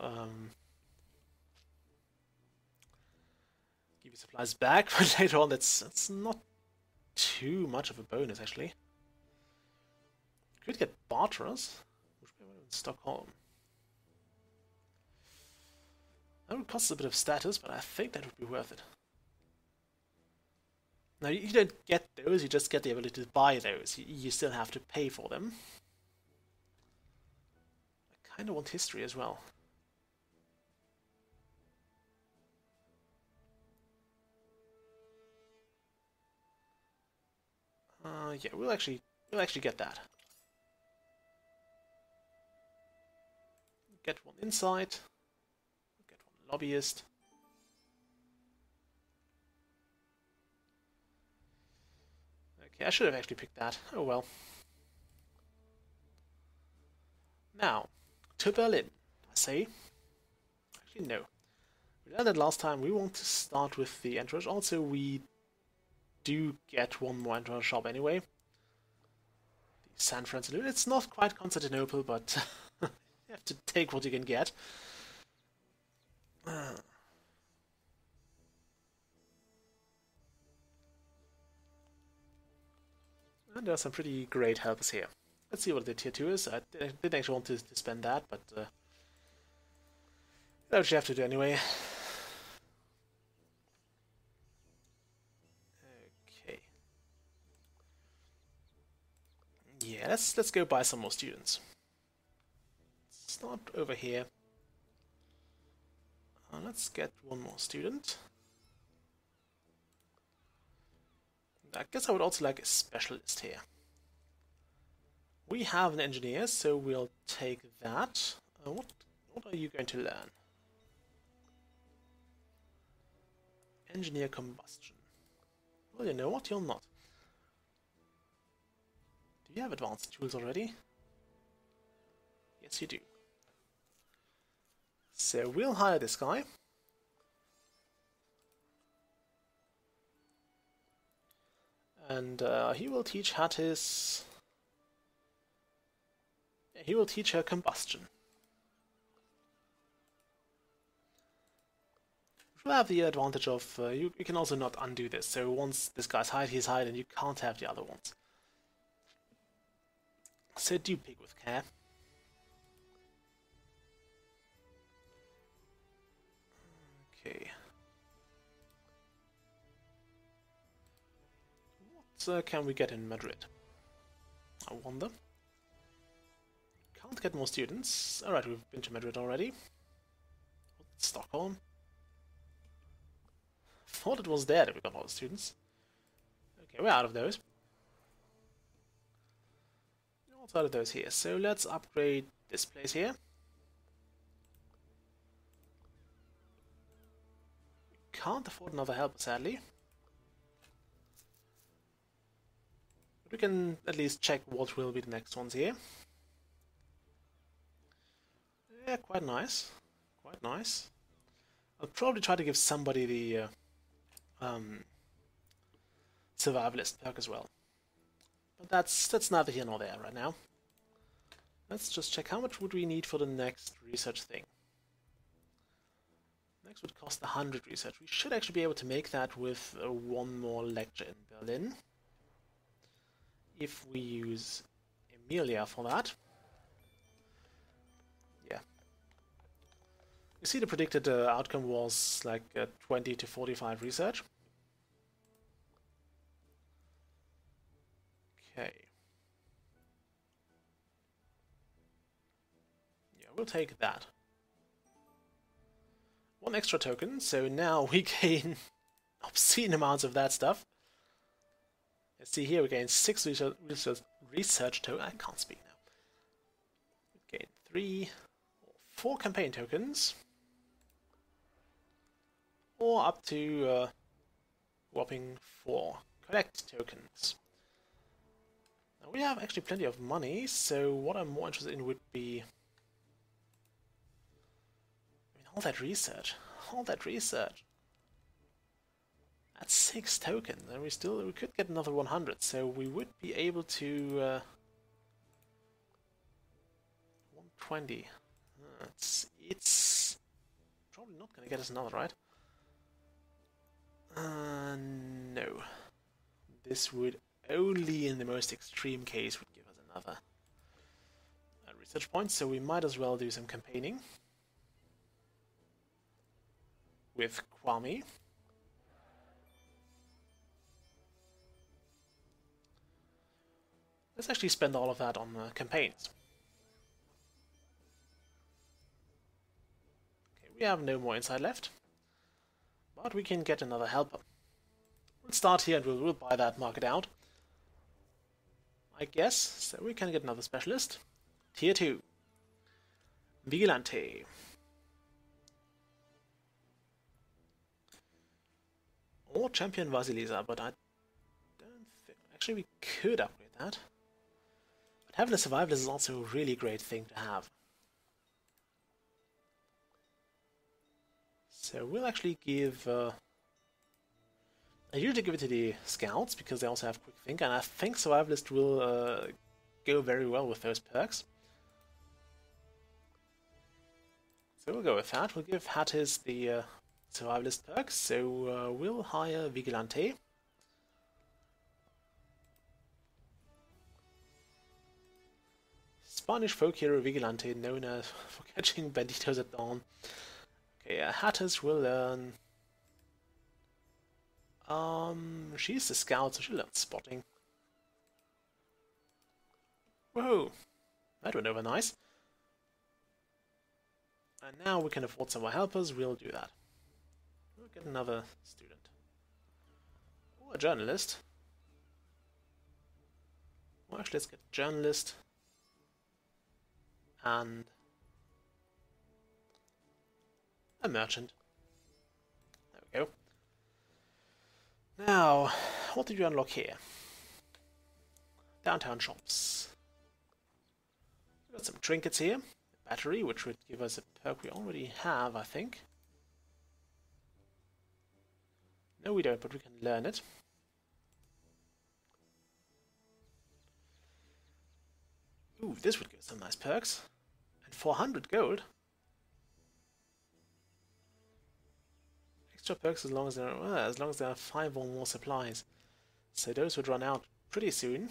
give you supplies back, but later on that's not too much of a bonus actually. Could get barterers, which we have in Stockholm. That would cost a bit of status, but I think that would be worth it. Now, you don't get those, you just get the ability to buy those. You still have to pay for them. I kind of want history as well. Yeah, we'll actually get that. Get one insight. Get one lobbyist. Okay, I should have actually picked that. Oh well. Now, to Berlin, I say. Actually, no. We did that last time. We want to start with the entrance. Also, we do get one more entrance shop anyway. The San Francisco. It's not quite Constantinople, but you have to take what you can get. And there are some pretty great helpers here. Let's see what the tier 2 is. I didn't actually want to spend that, but that's what you have to do anyway. Okay. Yeah, let's go buy some more students. Start over here. Let's get one more student. I guess I would also like a specialist here. We have an engineer, so we'll take that. What are you going to learn? Engineer combustion. Well, you know what? You're not. Do you have advanced tools already? Yes, you do. So we'll hire this guy. And he will teach Hattis. Yeah, he will teach her combustion. Which will have the advantage of you can also not undo this. So once this guy's hired, he's hired, and you can't have the other ones. So do pick with care. Okay. What can we get in Madrid? I wonder. Can't get more students. Alright, we've been to Madrid already. Stockholm. Thought it was there that we got all the students. Okay, we're out of those. We're also out of those here. So let's upgrade this place here. We can't afford another helper, sadly. But we can at least check what will be the next ones here. Yeah, quite nice. Quite nice. I'll probably try to give somebody the survivalist perk as well. But that's neither here nor there right now. Let's just check how much would we need for the next research thing. Next would cost 100 research. We should actually be able to make that with one more lecture in Berlin. If we use Emilia for that. Yeah. You see the predicted outcome was like 20 to 45 research. Okay. Yeah, we'll take that. One extra token, so now we gain obscene amounts of that stuff. Let's see here, we gain 6 research tokens. I can't speak now. We gain 3 or 4 campaign tokens. Or up to whopping 4 collect tokens. Now we have actually plenty of money, so what I'm more interested in would be... I mean, all that research. That's 6 tokens, and we could get another 100, so we would be able to 120. It's probably not going to get us another, right? No. This would only in the most extreme case would give us another research point, so we might as well do some campaigning with Kwame. Let's actually spend all of that on campaigns. Okay, we have no more insight left, but we can get another helper. We'll start here and we'll buy that market out, I guess, so we can get another specialist. Tier 2. Vigilante. Or Champion Vasilisa, but I don't think... Actually, we could upgrade that. But having a survivalist is also a really great thing to have. So we'll actually give... I usually give it to the scouts, because they also have quick think, and I think survivalist will go very well with those perks. So we'll go with that. We'll give Hattis the survivalist perks, so we'll hire Vigilante. Spanish folk hero Vigilante, known for catching banditos at dawn. Okay, Hattis will learn... she's the scout, so she'll learn spotting. Whoa! That went over nice. And now we can afford some more helpers, we'll do that. We'll get another student. Or a journalist. Well, actually, let's get a journalist. And... a merchant. There we go. Now, what did you unlock here? Downtown shops. We've got some trinkets here. A battery, which would give us a perk we already have, I think. No, we don't, but we can learn it. Ooh, this would give some nice perks. And 400 gold. Extra perks as long as there are 5 or more supplies. So those would run out pretty soon.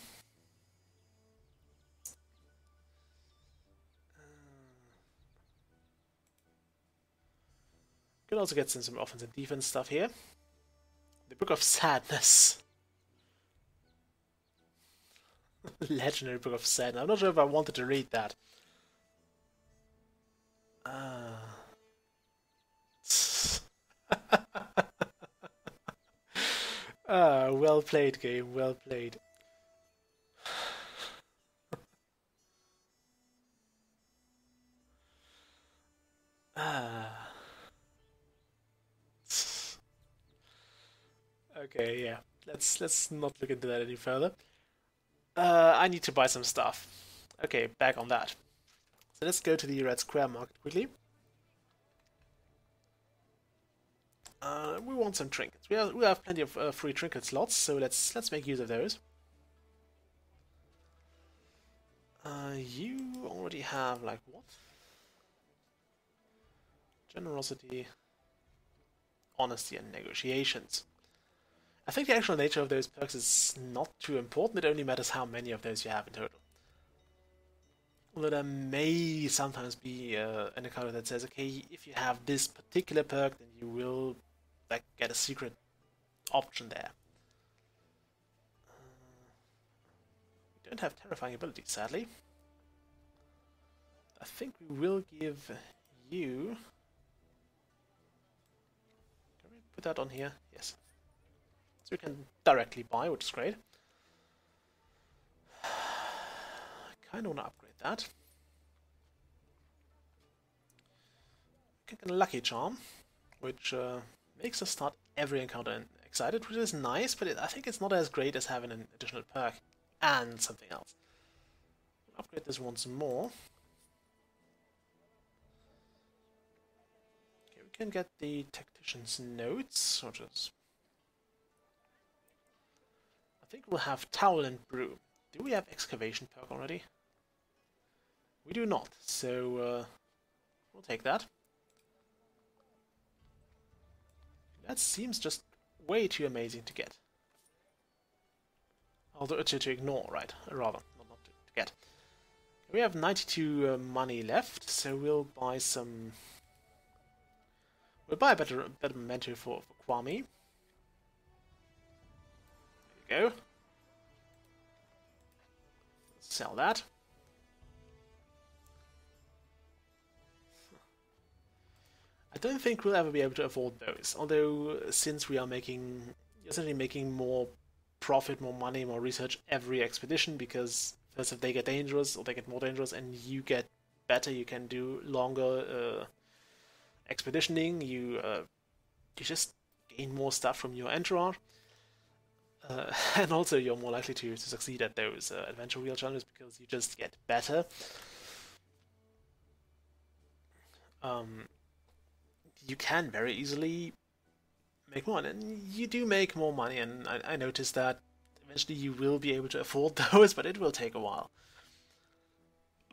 Could also get some offense and defense stuff here. The Book of Sadness. Legendary Book of Sadness. I'm not sure if I wanted to read that. Well played, game. Well played. Okay, yeah. Let's not look into that any further. I need to buy some stuff. Okay, back on that. So let's go to the Red Square Market quickly. We want some trinkets. We have plenty of free trinket slots, so let's make use of those. You already have like what? Generosity, honesty, and negotiations. I think the actual nature of those perks is not too important. It only matters how many of those you have in total. Although there may sometimes be an encounter that says, okay, if you have this particular perk, then you will like get a secret option there. We don't have terrifying abilities, sadly. I think we will give you... Can we put that on here? Yes. So we can directly buy, which is great. I kind of want to upgrade that. We can get a lucky charm, which makes us start every encounter excited, which is nice, but I think it's not as great as having an additional perk and something else. We'll upgrade this once more. Okay, we can get the Tactician's Notes, which is... I think we'll have Towel and Brew. Do we have Excavation perk already? We do not, so we'll take that. That seems just way too amazing to get. Although to ignore, right? Rather, not to get. We have 92 money left, so we'll buy some... We'll buy a better memento for Kwame. There you go. Sell that. I don't think we'll ever be able to afford those, although since we are essentially making more profit, more money, more research every expedition, because first if they get dangerous or they get more dangerous and you get better, you can do longer expeditioning, you just gain more stuff from your entourage, and also you're more likely to succeed at those adventure wheel challenges because you just get better. You can very easily make more, and you do make more money, and I noticed that eventually you will be able to afford those, but it will take a while.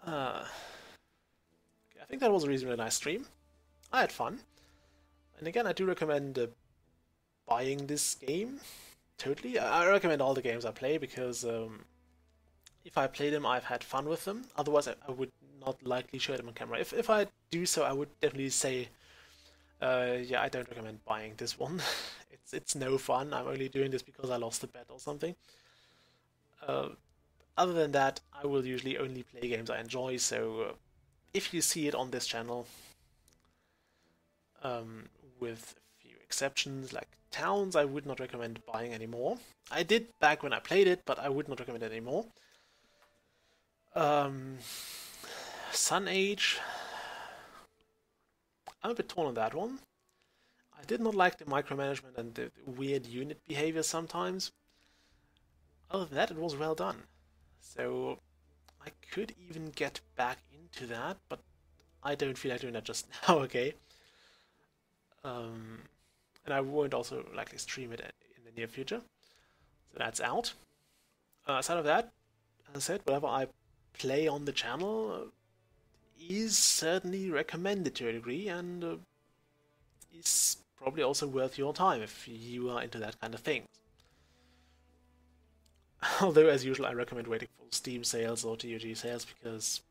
Okay, I think that was a reasonably nice stream. I had fun, and again I do recommend buying this game. Totally, I recommend all the games I play because if I play them, I've had fun with them. Otherwise, I would not likely show them on camera. If I do so, I would definitely say, yeah, I don't recommend buying this one. It's no fun. I'm only doing this because I lost a bet or something. Other than that, I will usually only play games I enjoy. So if you see it on this channel, with a few exceptions, like Towns, I would not recommend buying anymore. I did back when I played it, but I would not recommend it anymore. Sun Age, I'm a bit torn on that one. I did not like the micromanagement and the weird unit behavior sometimes. Other than that, it was well done. So I could even get back into that, but I don't feel like doing that just now, okay? And I won't also likely stream it in the near future. So that's out. Aside of that, as I said, whatever I play on the channel is certainly recommended to a degree, and is probably also worth your time if you are into that kind of thing. Although, as usual, I recommend waiting for Steam sales or TOG sales, because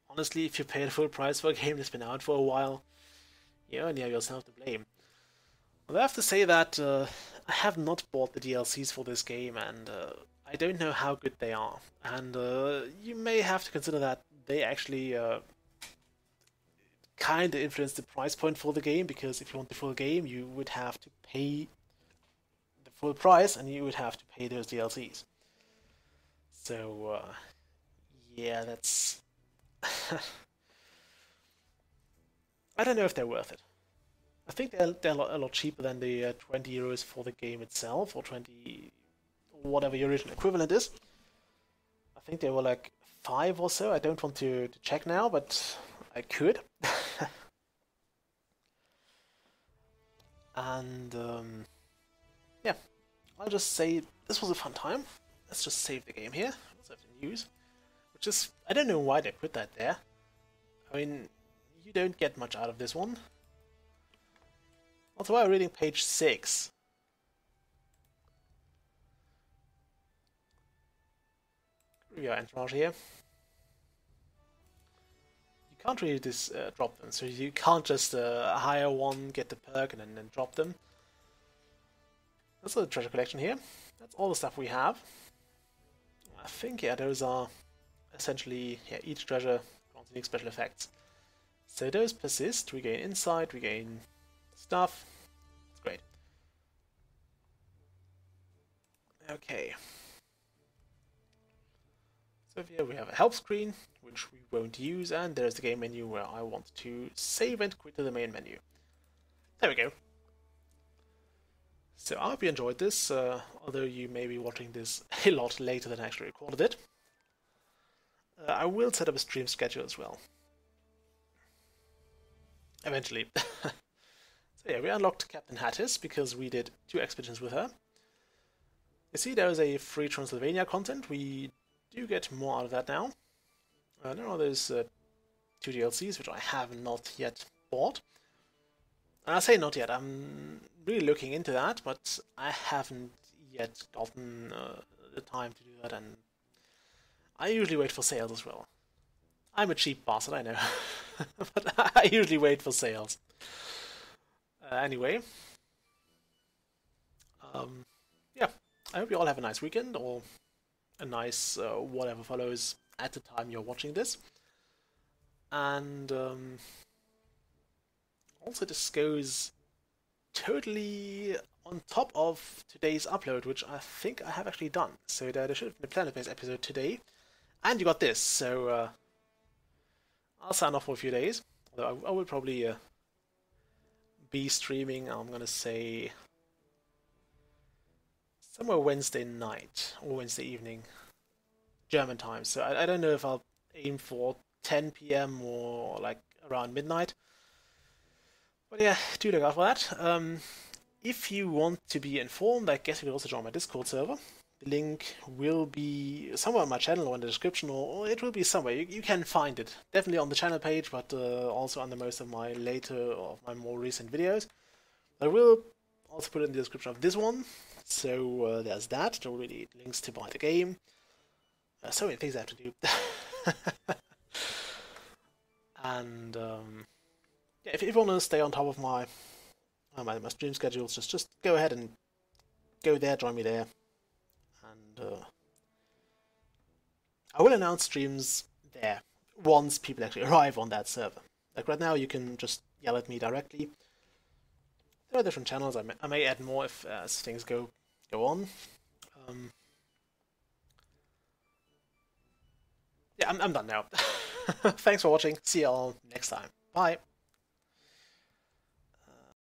honestly, if you pay the full price for a game that's been out for a while, you only have yourself to blame. Although I have to say that I have not bought the DLCs for this game, and I don't know how good they are. And you may have to consider that they actually kind of influence the price point for the game, because if you want the full game, you would have to pay the full price, and you would have to pay those DLCs. So, yeah, that's... I don't know if they're worth it. I think they're a lot cheaper than the 20 euros for the game itself, or 20, whatever your original equivalent is. I think they were like 5 or so. I don't want to check now, but I could. And yeah, I'll just say this was a fun time. Let's just save the game here. Let's have the news, which is, I don't know why they put that there. I mean, you don't get much out of this one. Also, while reading page 6. Your entourage here. You can't really just drop them, so you can't just hire one, get the perk, and then drop them. That's the treasure collection here. That's all the stuff we have. I think, yeah, those are essentially, yeah, each treasure grants unique special effects. So those persist, we gain insight, we gain stuff. It's great. Okay. So here we have a help screen, which we won't use, and there's the game menu where I want to save and quit to the main menu. There we go. So I hope you enjoyed this, although you may be watching this a lot later than I actually recorded it. I will set up a stream schedule as well. Eventually. So yeah, we unlocked Captain Hattis because we did 2 expeditions with her. You see there is a free Transylvania content. We do get more out of that now. There are those 2 DLCs which I have not yet bought. And I say not yet, I'm really looking into that, but I haven't yet gotten the time to do that, and I usually wait for sales as well. I'm a cheap bastard, I know, but I usually wait for sales. Anyway, yeah, I hope you all have a nice weekend, or a nice whatever follows at the time you're watching this. And also this goes totally on top of today's upload, which I think I have actually done. So there should have been a Planet-based episode today, and you got this, so I'll sign off for a few days. Although I will probably be streaming, I'm gonna say, somewhere Wednesday night or Wednesday evening, German time. So I don't know if I'll aim for 10 PM or like around midnight. But yeah, do look out for that. If you want to be informed, I guess you can also join my Discord server. The link will be somewhere on my channel or in the description, or it will be somewhere. You can find it. Definitely on the channel page, but also under most of my later or my more recent videos. I will also put it in the description of this one. So there's that. There will be links to buy the game. So many things I have to do. And yeah, if you want to stay on top of my my stream schedules, just go ahead and go there, join me there, and I will announce streams there once people actually arrive on that server. Like right now, you can just yell at me directly. There are different channels. I may add more if as things go on. Yeah, I'm done now. Thanks for watching. See you all next time. Bye.